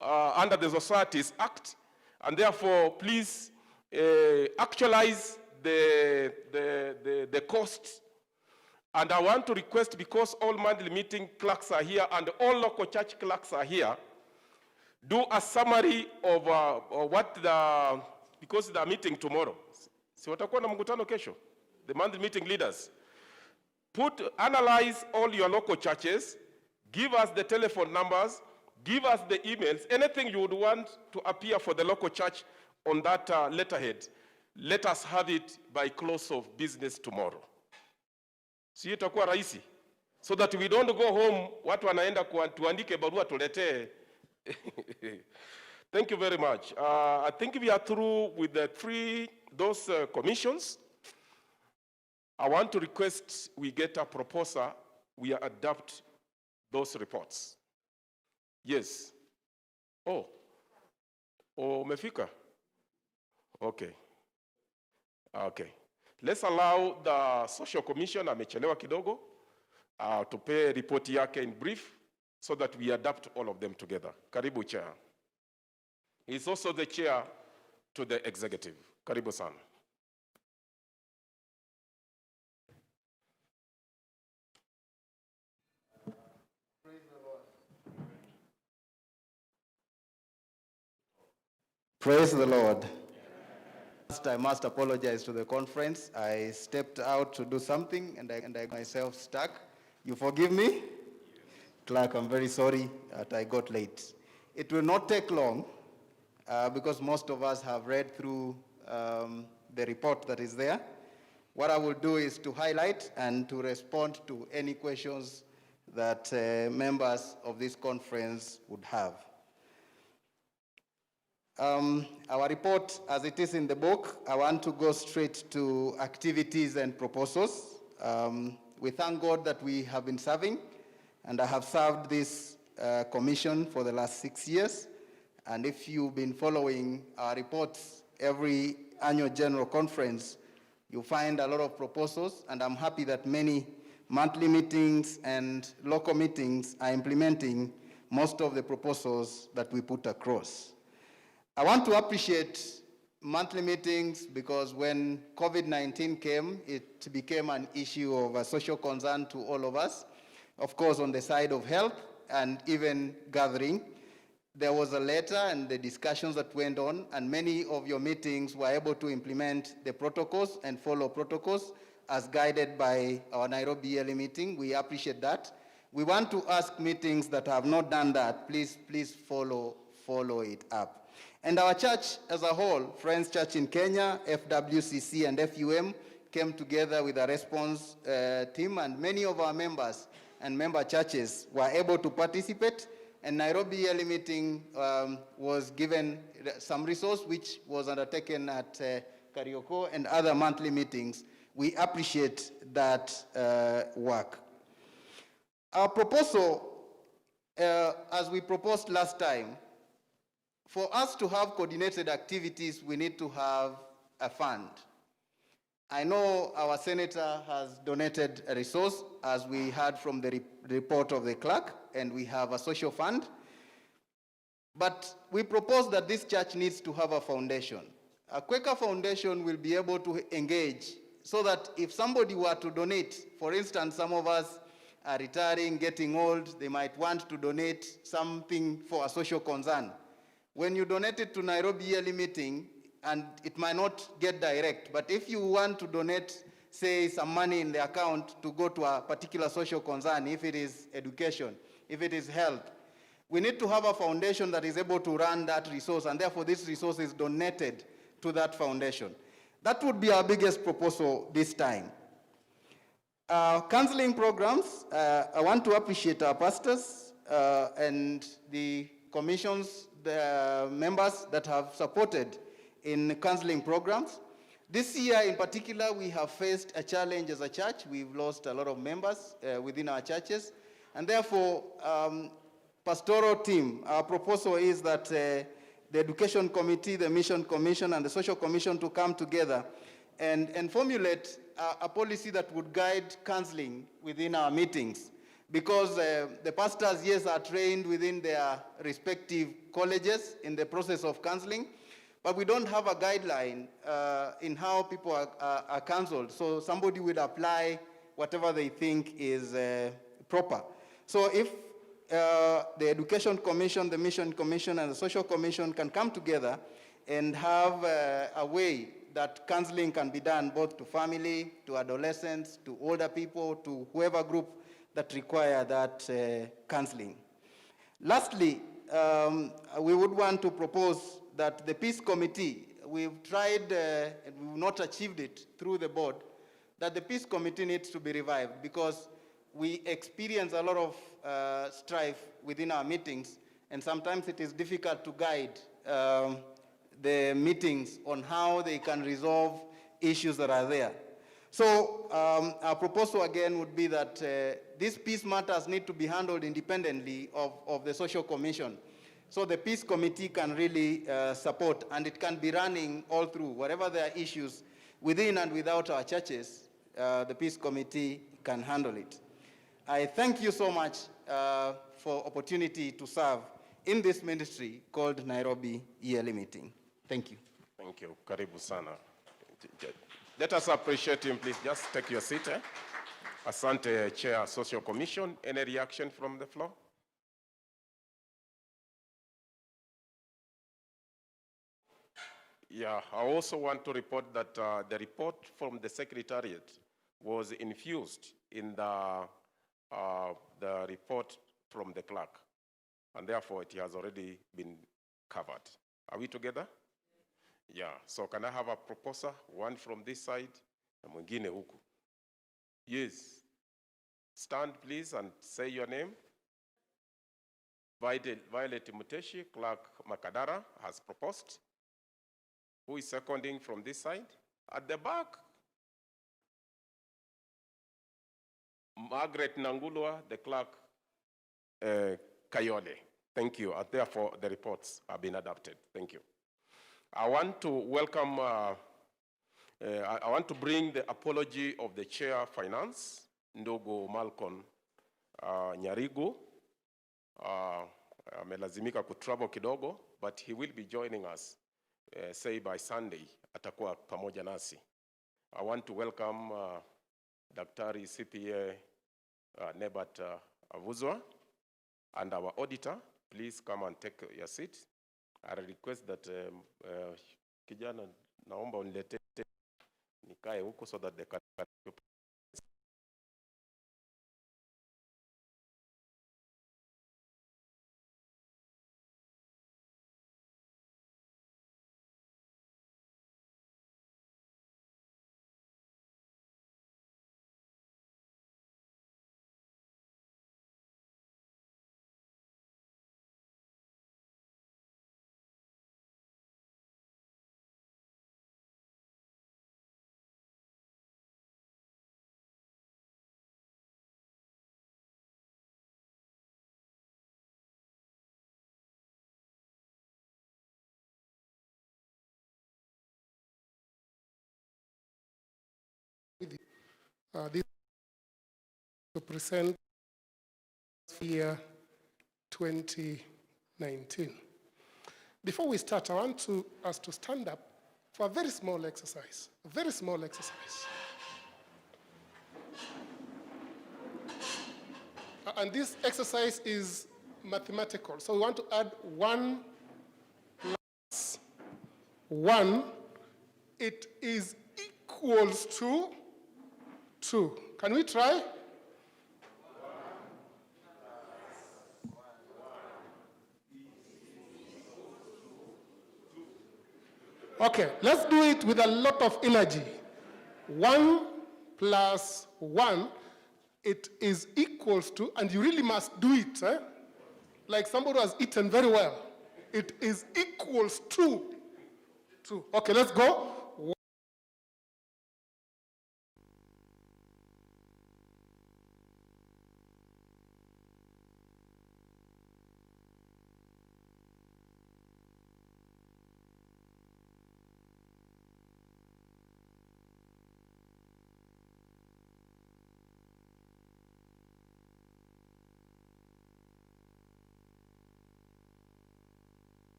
under the Societies Act, and therefore please actualize the costs. And I want to request, because all monthly meeting clerks are here and all local church clerks are here, do a summary of what because the meeting tomorrow. Si watakuwa na mkutano kesho, the monthly meeting leaders. Analyze all your local churches, give us the telephone numbers, give us the emails, anything you would want to appear for the local church on that letterhead. Let us have it by close of business tomorrow. Si itakuwa rahisi, so that we don't go home watu wanaenda tuandike barua tuletee. Thank you very much. I think we are through with those commissions. I want to request we get a proposal, we adapt those reports. Yes. Oh, umefika? Okay. Okay. Let's allow the social commission, amechelewa kidogo, to pay report yake in brief, so that we adapt all of them together. Karibu chair. He's also the chair to the executive. Karibu sana. Praise the Lord. First, I must apologize to the conference. I stepped out to do something and I myself stuck. You forgive me? Clerk, I'm very sorry that I got late. It will not take long because most of us have read through the report that is there. What I will do is to highlight and to respond to any questions that members of this conference would have. Our report, as it is in the book, I want to go straight to activities and proposals. We thank God that we have been serving, and I have served this commission for the last 6 years. And if you've been following our reports every annual general conference, you'll find a lot of proposals, and I'm happy that many monthly meetings and local meetings are implementing most of the proposals that we put across. I want to appreciate monthly meetings because when COVID-19 came, it became an issue of a social concern to all of us. Of course, on the side of health and even gathering, there was a letter and the discussions that went on, and many of your meetings were able to implement the protocols and follow protocols as guided by our Nairobi yearly meeting. We appreciate that. We want to ask meetings that have not done that, please follow it up. And our church as a whole, Friends Church in Kenya, FWCC and FUM, came together with a response team, and many of our members and member churches were able to participate, and Nairobi yearly meeting was given some resource which was undertaken at Karioko and other monthly meetings. We appreciate that work. Our proposal, as we proposed last time, for us to have coordinated activities, we need to have a fund. I know our senator has donated a resource, as we heard from the report of the clerk, and we have a social fund. But we propose that this church needs to have a foundation. A Quaker foundation will be able to engage so that if somebody were to donate, for instance, some of us are retiring, getting old, they might want to donate something for a social concern. When you donate it to Nairobi yearly meeting, and it might not get direct, but if you want to donate, say, some money in the account to go to a particular social concern, if it is education, if it is health, We need to have a foundation that is able to run that resource, and therefore this resource is donated to that foundation. That would be our biggest proposal this time. Counseling programs, I want to appreciate our pastors and the commissions, the members that have supported in counseling programs. This year in particular, we have faced a challenge as a church. We've lost a lot of members within our churches. And therefore, pastoral team, our proposal is that the Education Committee, the Mission Commission, and the Social Commission to come together and formulate a policy that would guide counseling within our meetings. Because the pastors, yes, are trained within their respective colleges in the process of counseling, but we don't have a guideline in how people are counseled. So somebody would apply whatever they think is proper. So if the Education Commission, the Mission Commission, and the Social Commission can come together and have a way that counseling can be done both to family, to adolescents, to older people, to whoever group that require that counseling. Lastly, we would want to propose that the Peace Committee, we've tried and we've not achieved it through the board, that the Peace Committee needs to be revived because we experience a lot of strife within our meetings, and sometimes it is difficult to guide the meetings on how they can resolve issues that are there. So our proposal again would be that these peace matters need to be handled independently of the Social Commission. So the Peace Committee can really support, and it can be running all through. Wherever there are issues within and without our churches, the Peace Committee can handle it. I thank you so much for opportunity to serve in this ministry called Nairobi Yearly Meeting. Thank you. Thank you. Karibu sana. Let us appreciate him, please. Just take your seat. Asante, Chair, Social Commission. Any reaction from the floor? Yeah, I also want to report that the report from the Secretariat was infused in the report from the clerk, and therefore it has already been covered. Are we together? Yeah, so can I have a proposer, one from this side, and mwingine huku? Yes. Stand, please, and say your name. Violet Muteshi, Clerk Makadara, has proposed. Who is seconding from this side? At the back. Margaret Nangulwa, the clerk, Kayode. Thank you. Therefore, the reports have been adopted. Thank you. I want to welcome, I want to bring the apology of the Chair Finance, Ndogo Malcolm Nyarigo. Amelazimika kutravel kidogo, but he will be joining us, say by Sunday, atakuwa pamoja nasi. I want to welcome Daktari CPA Nebat Avuzwa and our auditor. Please come and take your seat. I request that kijana naomba unilete nikae huko so that they can this to present year 2019. Before we start, I want us to stand up for a very small exercise. A very small exercise. And this exercise is mathematical. So we want to add 1 plus 1. It is equals to 2. Can we try? Okay, let's do it with a lot of energy. 1 plus 1, it is equals to, and you really must do it, like somebody who has eaten very well. It is equals to 2. Okay, let's go.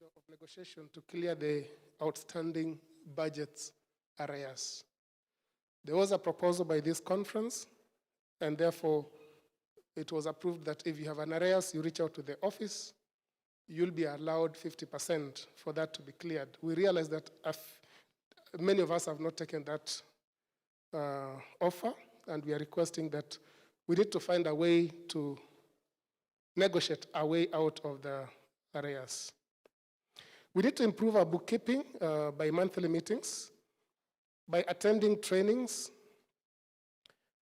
window of negotiation to clear the outstanding budget arrears. There was a proposal by this conference, and therefore it was approved that if you have an arrears, you reach out to the office, you'll be allowed 50% for that to be cleared. We realize that many of us have not taken that offer, and we are requesting that we need to find a way to negotiate our way out of the arrears. We need to improve our bookkeeping by monthly meetings, by attending trainings,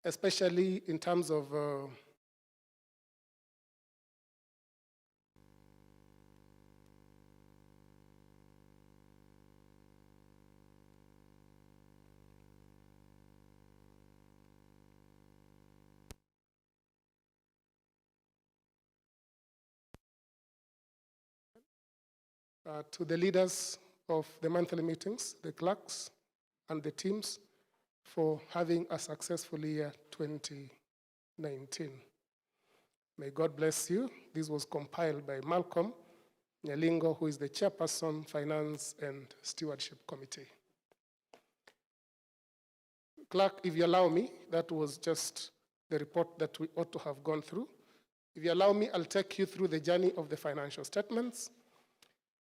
especially in terms of to the leaders of the monthly meetings, the clerks, and the teams for having a successful year 2019. May God bless you. This was compiled by Malcolm Nyalingo, who is the chairperson, Finance and Stewardship Committee. Clerk, if you allow me, that was just the report that we ought to have gone through. If you allow me, I'll take you through the journey of the financial statements,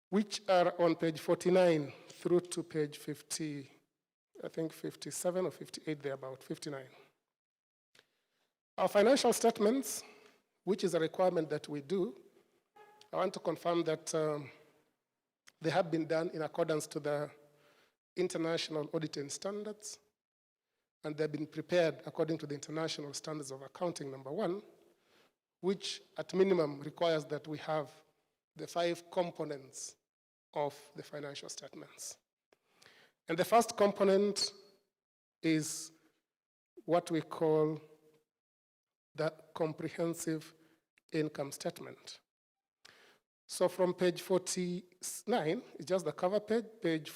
which are on page 49 through to page 50, I think 57 or 58, they're about 59. Our financial statements, which is a requirement that we do, I want to confirm that they have been done in accordance to the international auditing standards, and they've been prepared according to the International Standards of Accounting #1, which at minimum requires that we have the 5 components of the financial statements. And the first component is what we call the comprehensive income statement. So from page 49, it's just the cover page. Page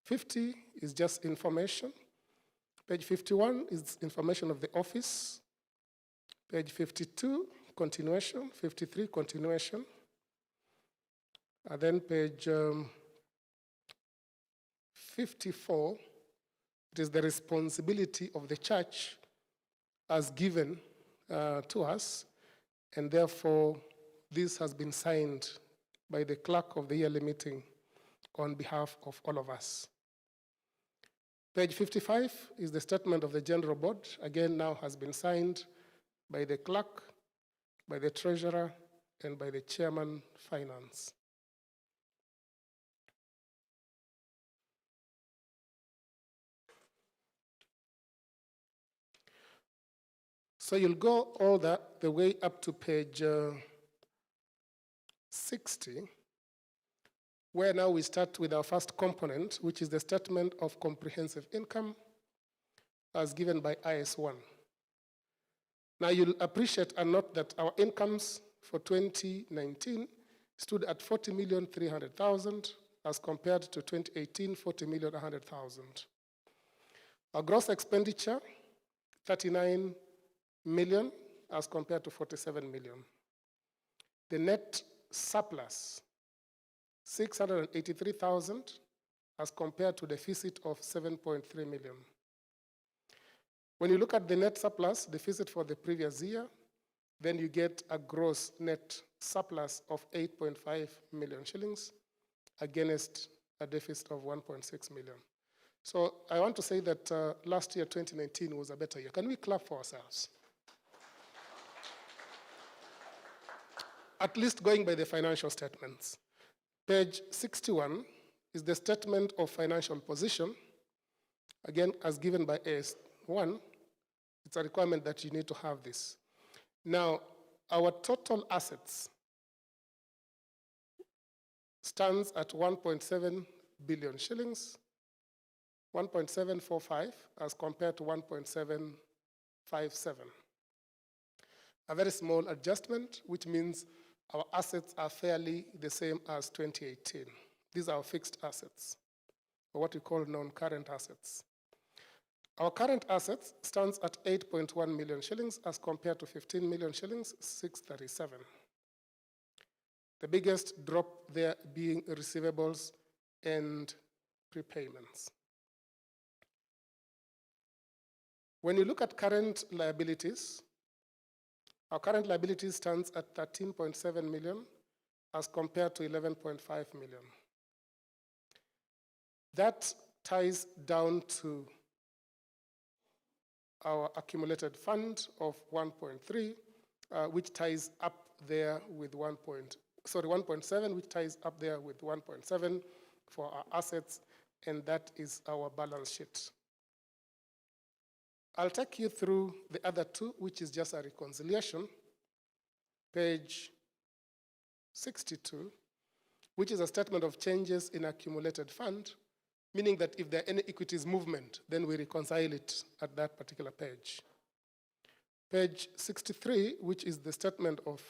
50 is just information. Page 51 is information of the office. Page 52, continuation. 53, continuation. And then page 54, it is the responsibility of the church as given to us, and therefore this has been signed by the clerk of the yearly meeting on behalf of all of us. Page 55 is the statement of the general board, again now has been signed by the clerk, by the treasurer, and by the chairman finance. So you'll go all the way up to page 60, where now we start with our first component, which is the statement of comprehensive income as given by IS1. Now you'll appreciate and note that our incomes for 2019 stood at 40,300,000 as compared to 2018, 40,100,000. Our gross expenditure, 39 million as compared to 47 million. The net surplus, 683,000 as compared to deficit of 7.3 million. When you look at the net surplus, deficit for the previous year, then you get a gross net surplus of 8.5 million shillings against a deficit of 1.6 million. So I want to say that last year, 2019, was a better year. Can we clap for ourselves? At least going by the financial statements. Page 61 is the statement of financial position, again, as given by AS1. It's a requirement that you need to have this. Now, our total assets stands at 1.7 billion shillings, 1.745 as compared to 1.757. A very small adjustment, which means our assets are fairly the same as 2018. These are fixed assets, or what we call non-current assets. Our current assets stands at 8.1 million shillings as compared to 15 million shillings, 637. The biggest drop there being receivables and prepayments. When you look at current liabilities, our current liabilities stands at 13.7 million as compared to 11.5 million. That ties down to our accumulated fund of 1.3, which ties up there with 1.7, which ties up there with 1.7 for our assets, and that is our balance sheet. I'll take you through the other two, which is just a reconciliation. Page 62, which is a statement of changes in accumulated fund, meaning that if there are any equities movement, then we reconcile it at that particular page. Page 63, which is the statement of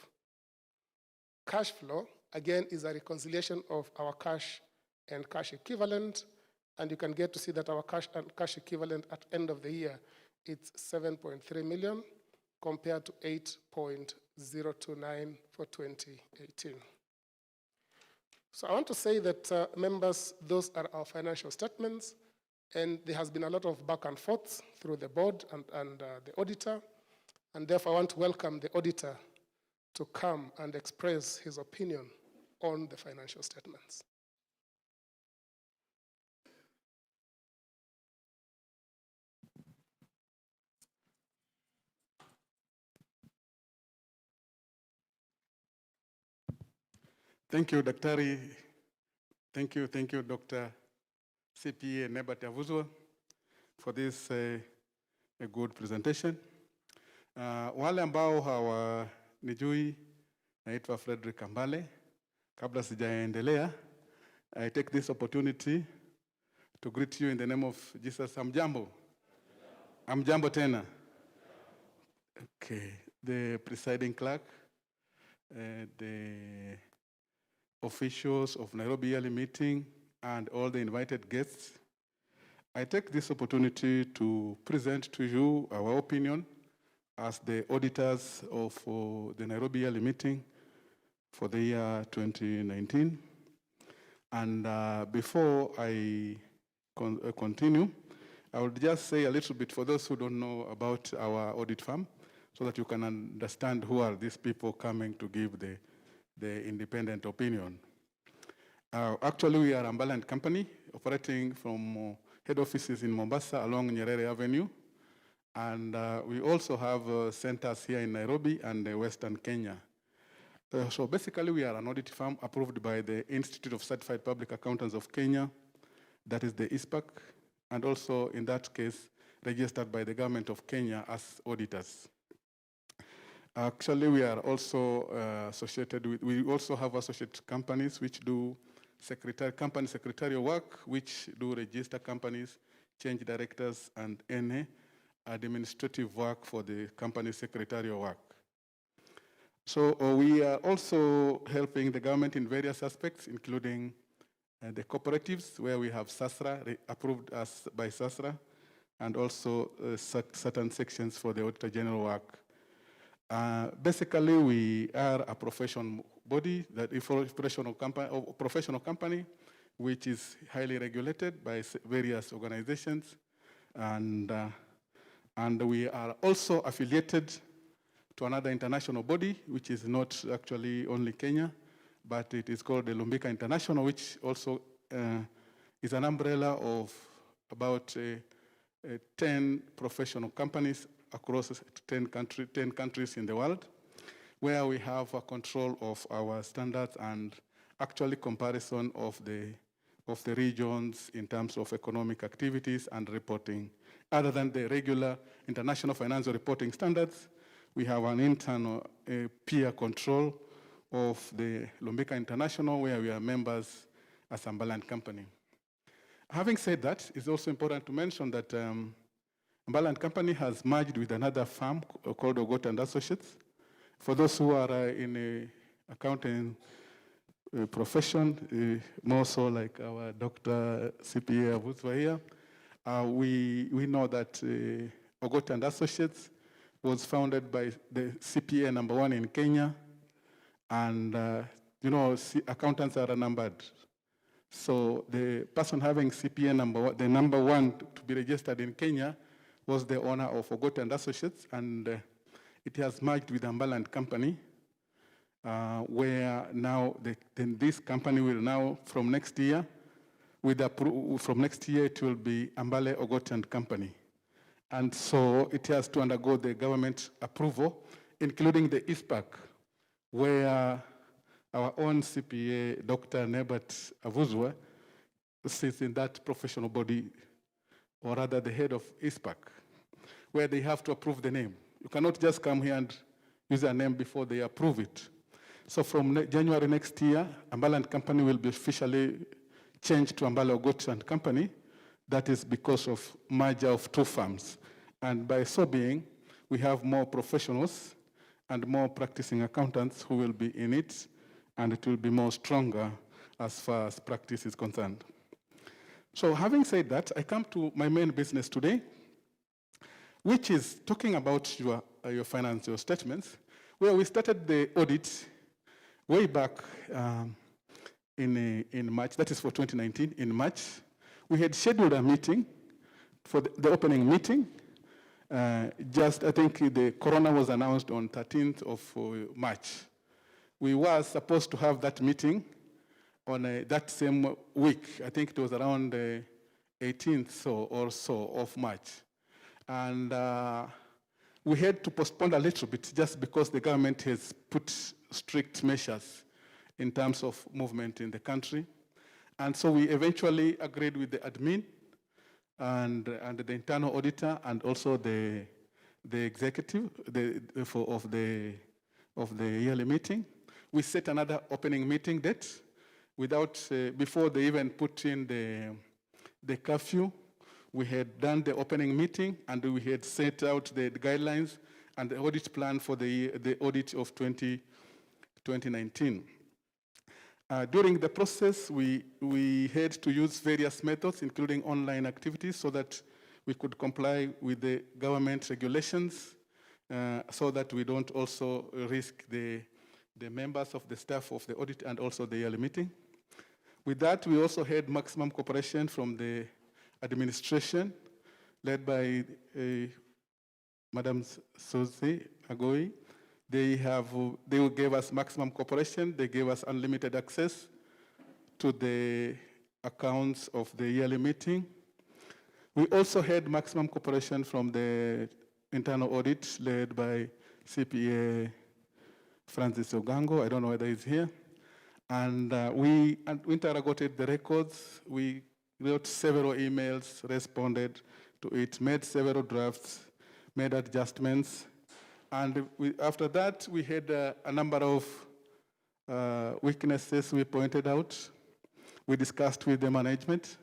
cash flow, again is a reconciliation of our cash and cash equivalent, and you can get to see that our cash and cash equivalent at end of the year, it's 7.3 million compared to 8.029 for 2018. So I want to say that, members, those are our financial statements, and there has been a lot of back and forth through the board and the auditor, and therefore I want to welcome the auditor to come and express his opinion on the financial statements. Thank you, Daktari. Thank you, Dr. CPA Nebat Avuzwa, for this a good presentation. Wale ambao hawanijui, naitwa Frederick Ambale. Kabla sijaendelea, I take this opportunity to greet you in the name of Jesus. Amjambo. Amjambo tena. Okay, the presiding clerk, the officials of Nairobi yearly meeting, and all the invited guests. I take this opportunity to present to you our opinion as the auditors of the Nairobi yearly meeting for the year 2019. And before I continue, I would just say a little bit for those who don't know about our audit firm, so that you can understand who are these people coming to give the independent opinion. Actually, we are a Ambaland company operating from head offices in Mombasa along Nyerere Avenue. And we also have centers here in Nairobi and Western Kenya. So basically, we are an audit firm approved by the Institute of Certified Public Accountants of Kenya, that is the ISPAC, and also in that case, registered by the government of Kenya as auditors. Actually, we are also associated with, we also have associate companies which do company secretarial work, which do register companies, change directors, and any administrative work for the company secretarial work. So we are also helping the government in various aspects, including the cooperatives, where we have SASRA, approved us by SASRA, and also certain sections for the Auditor General work. Basically, we are a professional body, that is a professional company, which is highly regulated by various organizations, and we are also affiliated to another international body, which is not actually only Kenya, but it is called the Lumbika International, which also is an umbrella of about 10 professional companies across 10 countries in the world, where we have a control of our standards and actually comparison of the regions in terms of economic activities and reporting. Other than the regular international financial reporting standards, we have an internal peer control of the Lumbika International, where we are members as a Ambaland company. Having said that, it's also important to mention that Ambaland company has merged with another firm called Ogot and Associates. For those who are in a accounting profession, more so like our Dr. CPA Avuzwa here, we know that Ogot and Associates was founded by the CPA #1 in Kenya, and you know, accountants are numbered. So the person having CPA number, the number one to be registered in Kenya was the owner of Ogote and Associates, and it has merged with Ambaland Company, where now then this company will now, from next year, from next year it will be Ambale Ogote and Company. And so it has to undergo the government approval, including the ISPAC, where our own CPA, Dr. Nebat Avuzwa, sits in that professional body, or rather the head of ISPAC, where they have to approve the name. You cannot just come here and use a name before they approve it. So from January next year, Ambaland Company will be officially changed to Ambale Ogote and Company. That is because of merger of two firms. And by so being, we have more professionals and more practicing accountants who will be in it, and it will be more stronger as far as practice is concerned. So having said that, I come to my main business today, which is talking about your financial statements, where we started the audit way back in March, that is for 2019, in March. We had scheduled a meeting for the opening meeting. I think the corona was announced on 13th of March. We were supposed to have that meeting on that same week. I think it was around 18th or so of March. And we had to postpone a little bit just because the government has put strict measures in terms of movement in the country. And so we eventually agreed with the admin and the internal auditor and also the executive of the yearly meeting. We set another opening meeting date before they even put in the curfew. We had done the opening meeting and we had set out the guidelines and the audit plan for the audit of 2019. During the process, we had to use various methods, including online activities, so that we could comply with the government regulations, so that we don't also risk the members of the staff of the audit and also the yearly meeting. With that, we also had maximum cooperation from the administration, led by Madam Susie Agoi. They gave us maximum cooperation. They gave us unlimited access to the accounts of the yearly meeting. We also had maximum cooperation from the internal audit led by CPA Francis Ogango. I don't know whether he's here. And we interrogated the records. We wrote several emails, responded to it, made several drafts, made adjustments. And after that, we had a number of weaknesses we pointed out. We discussed with the management,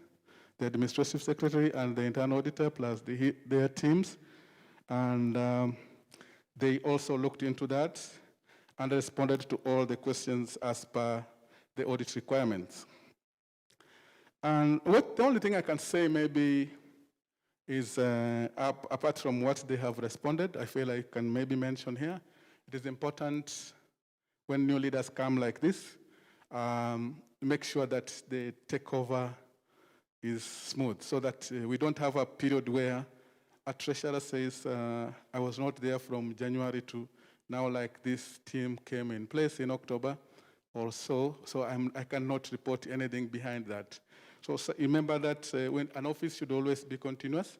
the administrative secretary, and the internal auditor, plus their teams. And they also looked into that and responded to all the questions as per the audit requirements. And the only thing I can say maybe is, apart from what they have responded, I feel I can maybe mention here, it is important when new leaders come like this, make sure that the takeover is smooth, so that we don't have a period where a treasurer says, I was not there from January to now, like this team came in place in October or so I cannot report anything behind that. So remember that when an office should always be continuous,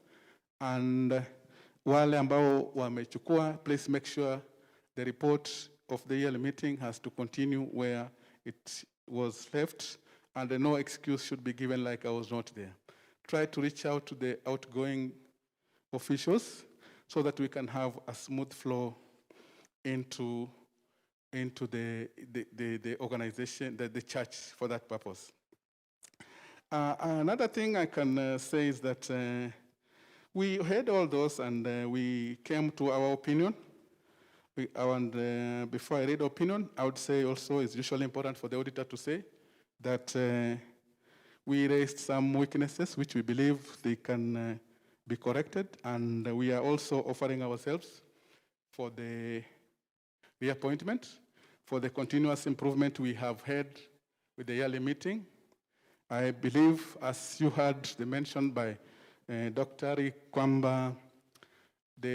and wale ambao wamechukua, please make sure the report of the yearly meeting has to continue where it was left, and no excuse should be given like I was not there. Try to reach out to the outgoing officials so that we can have a smooth flow into the organization, the church, for that purpose. Another thing I can say is that we heard all those and we came to our opinion. Before I read opinion, I would say also it's usually important for the auditor to say that we raised some weaknesses which we believe they can be corrected, and we are also offering ourselves for the reappointment. for the continuous improvement we have had with the yearly meeting. I believe, as you heard mentioned by Dr. Ari Kwamba,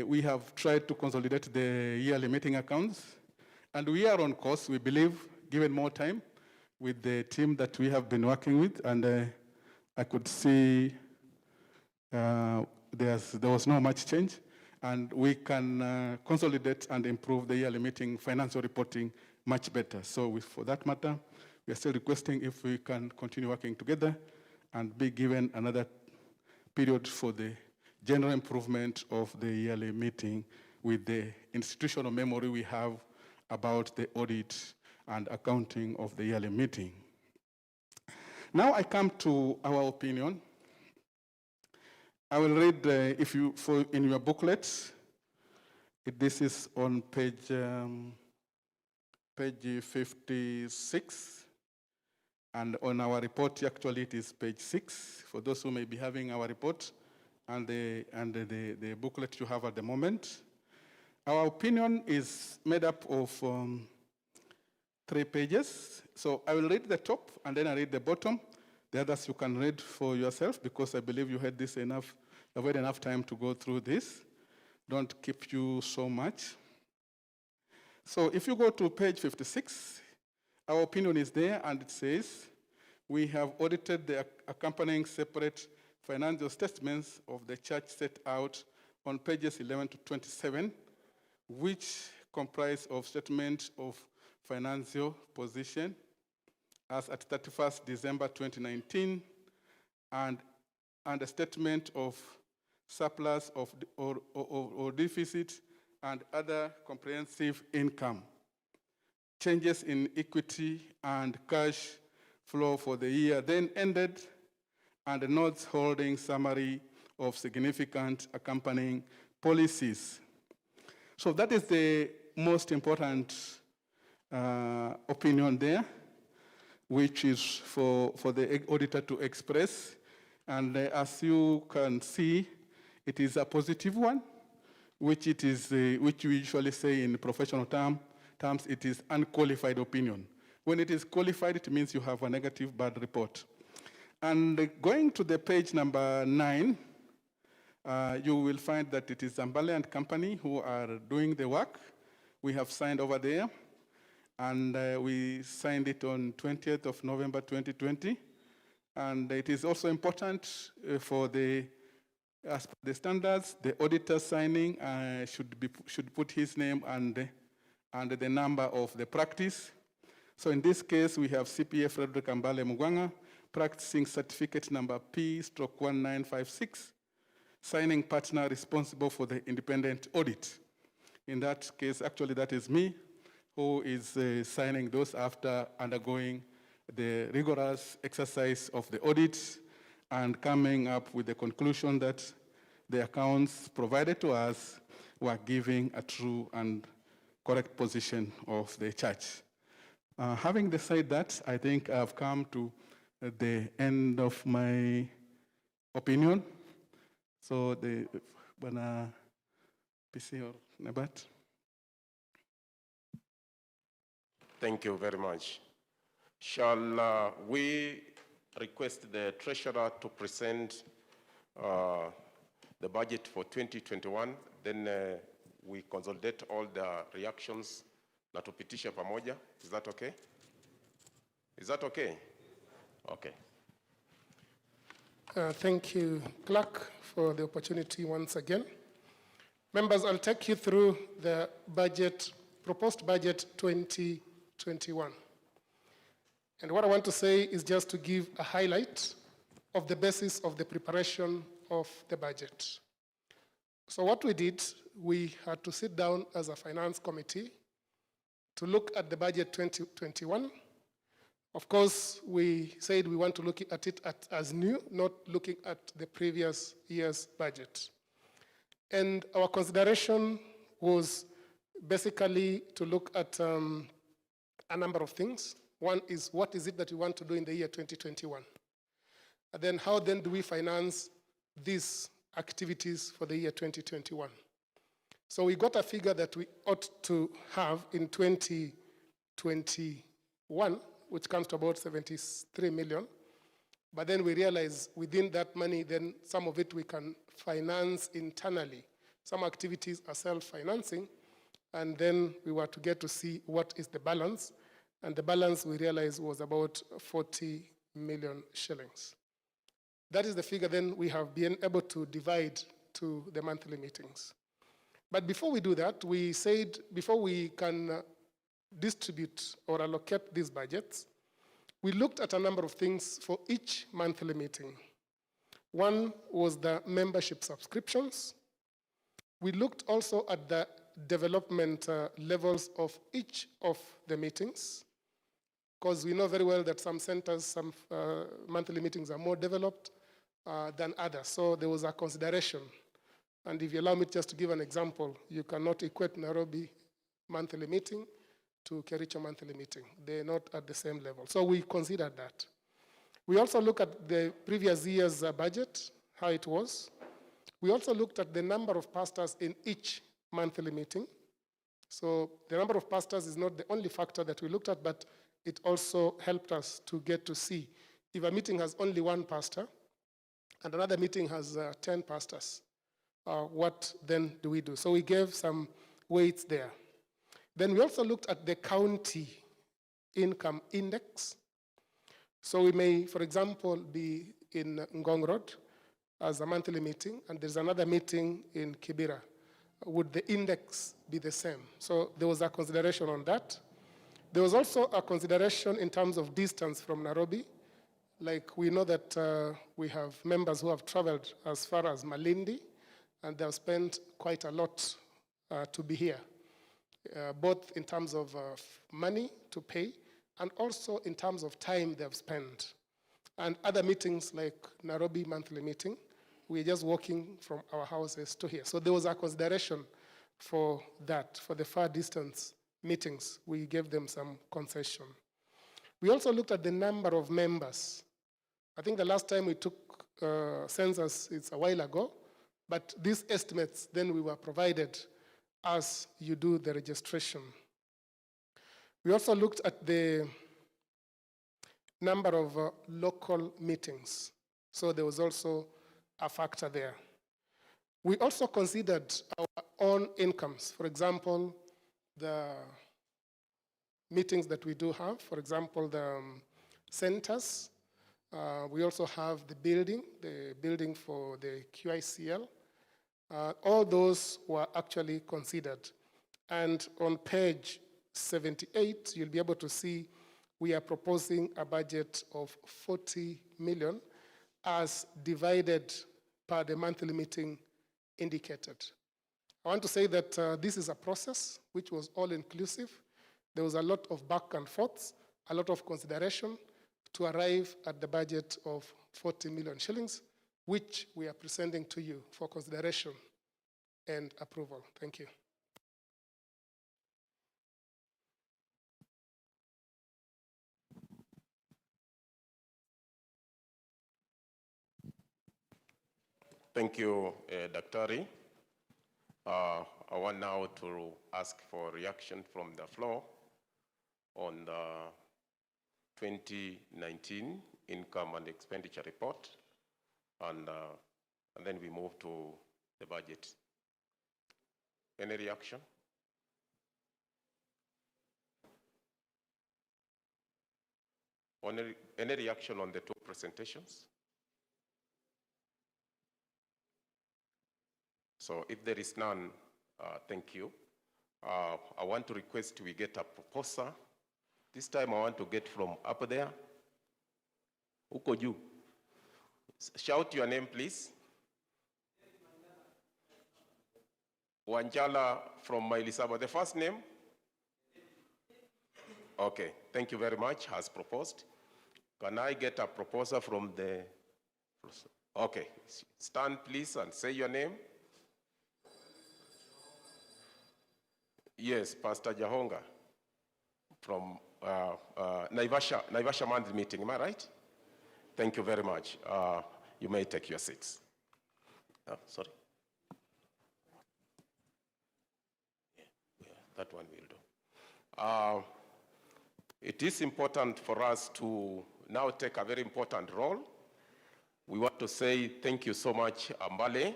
we have tried to consolidate the yearly meeting accounts, and we are on course, we believe, given more time with the team that we have been working with, and I could see there was not much change, and we can consolidate and improve the yearly meeting financial reporting much better. So for that matter, we are still requesting if we can continue working together and be given another period for the general improvement of the yearly meeting with the institutional memory we have about the audit and accounting of the yearly meeting. Now I come to our opinion. I will read, in your booklet, this is on page 56, and on our report, actually, it is page 6, for those who may be having our report and the booklet you have at the moment. Our opinion is made up of 3 pages. So I will read the top, and then I read the bottom. The others you can read for yourself, because I believe you had this enough, you've had enough time to go through this. Don't keep you so much. So if you go to page 56, our opinion is there, and it says, we have audited the accompanying separate financial statements of the church set out on pages 11 to 27, which comprise of statement of financial position as at 31st December 2019, and a statement of surplus or deficit and other comprehensive income, changes in equity and cash flow for the year then ended, and the notes holding summary of significant accompanying policies. So that is the most important opinion there, which is for the auditor to express. And as you can see, it is a positive one, which we usually say in professional terms, it is unqualified opinion. When it is qualified, it means you have a negative bad report. And going to the page number 9, you will find that it is Zambale and Company who are doing the work. We have signed over there, and we signed it on 20th of November 2020. And it is also important for as per the standards, the auditor signing should put his name and the number of the practice. So in this case, we have CPA Frederick Ambale Mugwanga, practicing certificate number P/1956, signing partner responsible for the independent audit. In that case, actually, that is me, who is signing those after undergoing the rigorous exercise of the audit and coming up with the conclusion that the accounts provided to us were giving a true and correct position of the church. Having said that, I think I've come to the end of my opinion. So the PC or Nabat. Thank you very much. Shall we request the treasurer to present the budget for 2021, then we consolidate all the reactions na tupitishe pamoja. Is that okay? Is that okay? Okay. Thank you, Clerk, for the opportunity once again. Members, I'll take you through the budget, proposed budget 2021. And what I want to say is just to give a highlight of the basis of the preparation of the budget. So what we did, we had to sit down as a finance committee to look at the budget 2021. Of course, we said we want to look at it as new, not looking at the previous year's budget. And our consideration was basically to look at a number of things. One is, what is it that we want to do in the year 2021? And then how then do we finance these activities for the year 2021? So we got a figure that we ought to have in 2021 2021, which comes to about 73 million. But then we realize within that money, then some of it we can finance internally. Some activities are self-financing, and then we were to get to see what is the balance. And the balance we realized was about 40 million shillings. That is the figure then we have been able to divide to the monthly meetings. But before we do that, we said before we can distribute or allocate these budgets, we looked at a number of things for each monthly meeting. One was the membership subscriptions. We looked also at the development levels of each of the meetings, because we know very well that some centers, some monthly meetings are more developed than others. So there was a consideration. And if you allow me just to give an example, you cannot equate Nairobi monthly meeting to Kericho monthly meeting. They're not at the same level. So we considered that. We also looked at the previous year's budget, how it was. We also looked at the number of pastors in each monthly meeting. So the number of pastors is not the only factor that we looked at, but it also helped us to get to see if a meeting has only one pastor and another meeting has 10 pastors, what then do we do? So we gave some weights there. Then we also looked at the county income index. So we may, for example, be in Ngong Road as a monthly meeting, and there's another meeting in Kibera. Would the index be the same? So there was a consideration on that. There was also a consideration in terms of distance from Nairobi. Like we know that we have members who have traveled as far as Malindi, and they have spent quite a lot to be here, both in terms of money to pay and also in terms of time they have spent. And other meetings like Nairobi monthly meeting, we're just walking from our houses to here. So there was a consideration for that, for the far distance meetings. We gave them some concession. We also looked at the number of members. I think the last time we took census, it's a while ago, but these estimates then we were provided as you do the registration. We also looked at the number of local meetings. So there was also a factor there. We also considered our own incomes. For example, the meetings that we do have, for example, the centers. We also have the building for the QICL. All those were actually considered. And on page 78, you'll be able to see we are proposing a budget of 40 million as divided per the monthly meeting indicated. I want to say that this is a process which was all-inclusive. There was a lot of back and forths, a lot of consideration to arrive at the budget of 40 million shillings, which we are presenting to you for consideration and approval. Thank you. Thank you, Daktari. I want now to ask for reaction from the floor on the 2019 Income and Expenditure Report, and then we move to the budget. Any reaction? Any reaction on the two presentations? So if there is none, thank you. I want to request we get a proposer. This time I want to get from up there. Uko juu. Shout your name, please. Wanjala from Mailisaba. The first name? Okay, thank you very much, has proposed. Can I get a proposer from the... Okay, stand please and say your name. Yes, Pastor Jahonga from Naivasha monthly meeting, am I right? Thank you very much. You may take your seats. Sorry. Yeah, that one will do. it is important for us to now take a very important role. We want to say thank you so much, Ambale,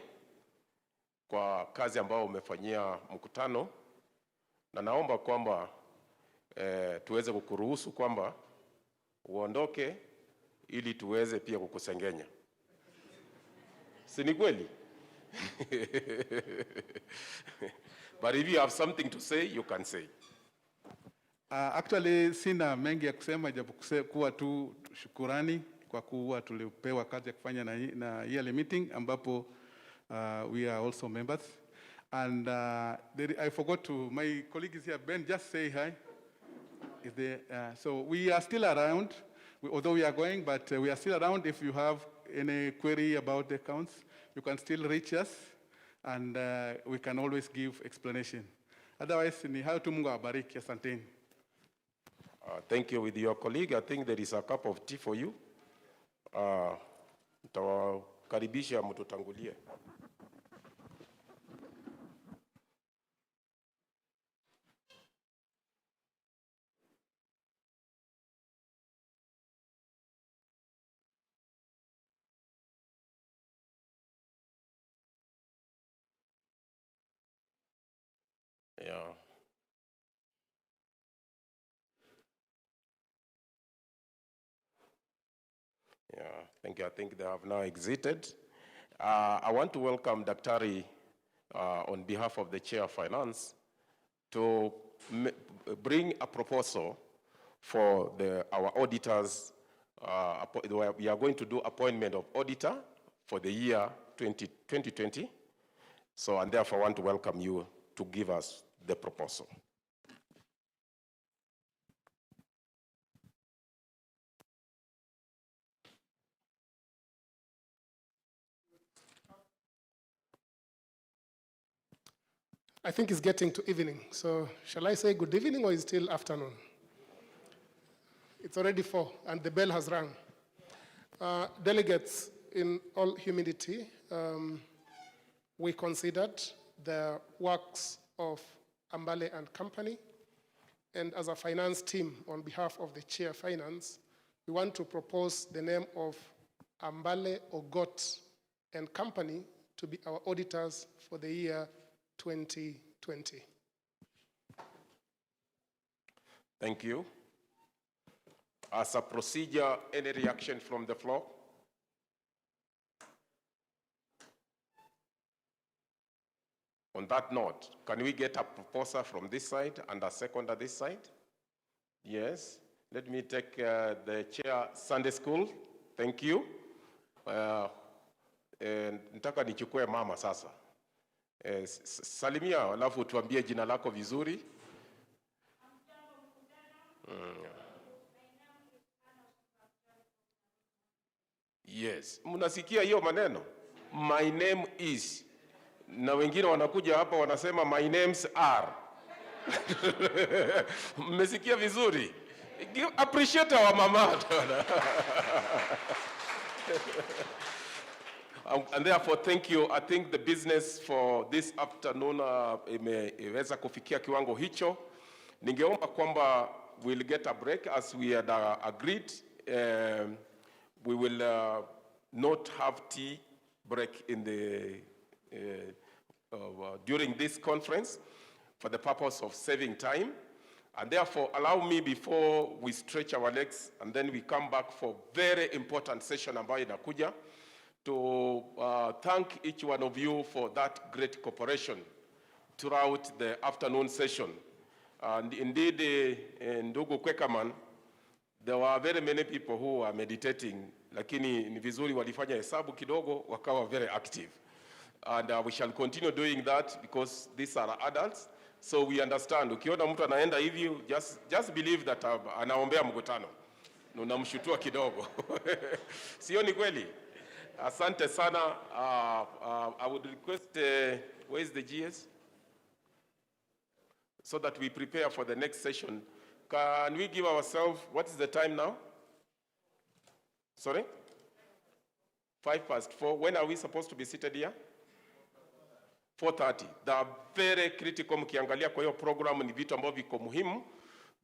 kwa kazi ambao umefanyia mkutano, na naomba kwamba tuweze kukuruhusu kwamba uondoke ili tuweze pia kukusengenya. Si ni kweli? But if you have something to say, you can say. Actually, sina mengi ya kusema japo kuwa tu shukurani kwa kuwa tulipewa kazi ya kufanya na yearly meeting ambapo we are also members. And I forgot to, my colleague is here, Ben, just say hi. Is there, so we are still around, although we are going, but we are still around. If you have any query about the accounts, you can still reach us, and we can always give explanation. Otherwise, ni hayo tu, Mungu awabariki, asanteni. Thank you. With your colleague, I think there is a cup of tea for you. Mtawakaribisha mtutangulie. Yeah. Yeah, thank you. I think they have now exited. I want to welcome Daktari on behalf of the Chair of Finance to bring a proposal for our auditors. We are going to do appointment of auditor for the year 2020. So, and therefore I want to welcome you to give us the proposal. I think it's getting to evening, so shall I say good evening or is it still afternoon? It's already 4 and the bell has rung. Delegates, in all humility, we considered the works of Ambale and Company, and as a finance team, on behalf of the Chair Finance, we want to propose the name of Ambale Ogot and Company to be our auditors for the year 2020. Thank you. As a procedure, any reaction from the floor? On that note, can we get a proposer from this side and a second at this side? Yes. Let me take the Chair Sunday School. Thank you. Nitaka nichukue mama sasa. Salimia, alafu tuambie jina lako vizuri. Yes, mnasikia hiyo maneno? My name is. Na wengine wanakuja hapa wanasema my names are. Mmesikia vizuri? Appreciate our mama. And therefore, thank you. I think the business for this afternoon imeweza kufikia kiwango hicho. Ningeomba kwamba we'll get a break as we had agreed. We will not have tea break in the during this conference for the purpose of saving time. And therefore, allow me before we stretch our legs and then we come back for very important session ambayo inakuja, to thank each one of you for that great cooperation throughout the afternoon session. And indeed, ndugu Kwekaman, there were very many people who were meditating, lakini ni vizuri walifanya hesabu kidogo, wakawa very active. And we shall continue doing that because these are adults. So we understand. Ukiona mtu anaenda hivi, just believe that anaombea mkutano. Unamshutua kidogo. Sio ni kweli? Asante sana. I would request, where is the GS? So that we prepare for the next session. Can we give ourselves, what is the time now? Sorry? 4:05. When are we supposed to be seated here? 4:30. They are very critical. Mkiangalia kwa hiyo program ni vitu ambavyo viko muhimu.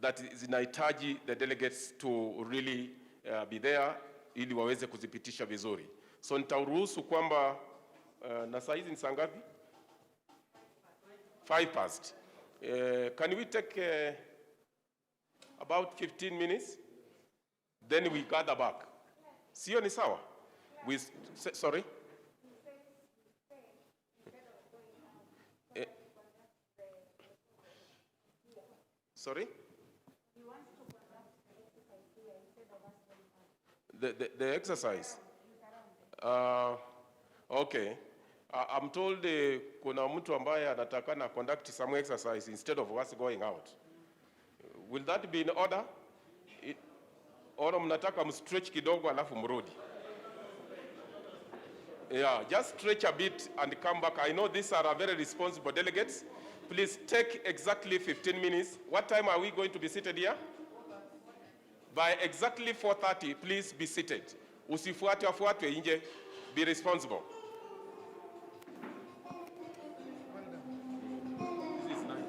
that zinahitaji the delegates to really be there ili waweze kuzipitisha vizuri. So nitaruhusu kwamba na saa hizi ni saa ngapi? 5 past. Can we take about 15 minutes? Then we gather back. Sio ni sawa? Sorry? Sorry? The exercise. Okay. I'm told kuna mtu ambaye anatakana conduct some exercise instead of us going out. Will that be in order? Or mnataka mstretch kidogo alafu mrudi? Yeah, just stretch a bit and come back. I know these are very responsible delegates. Please take exactly 15 minutes. What time are we going to be seated here? By exactly 4:30, please be seated. Usifuatwe nje. Be responsible. This is nice.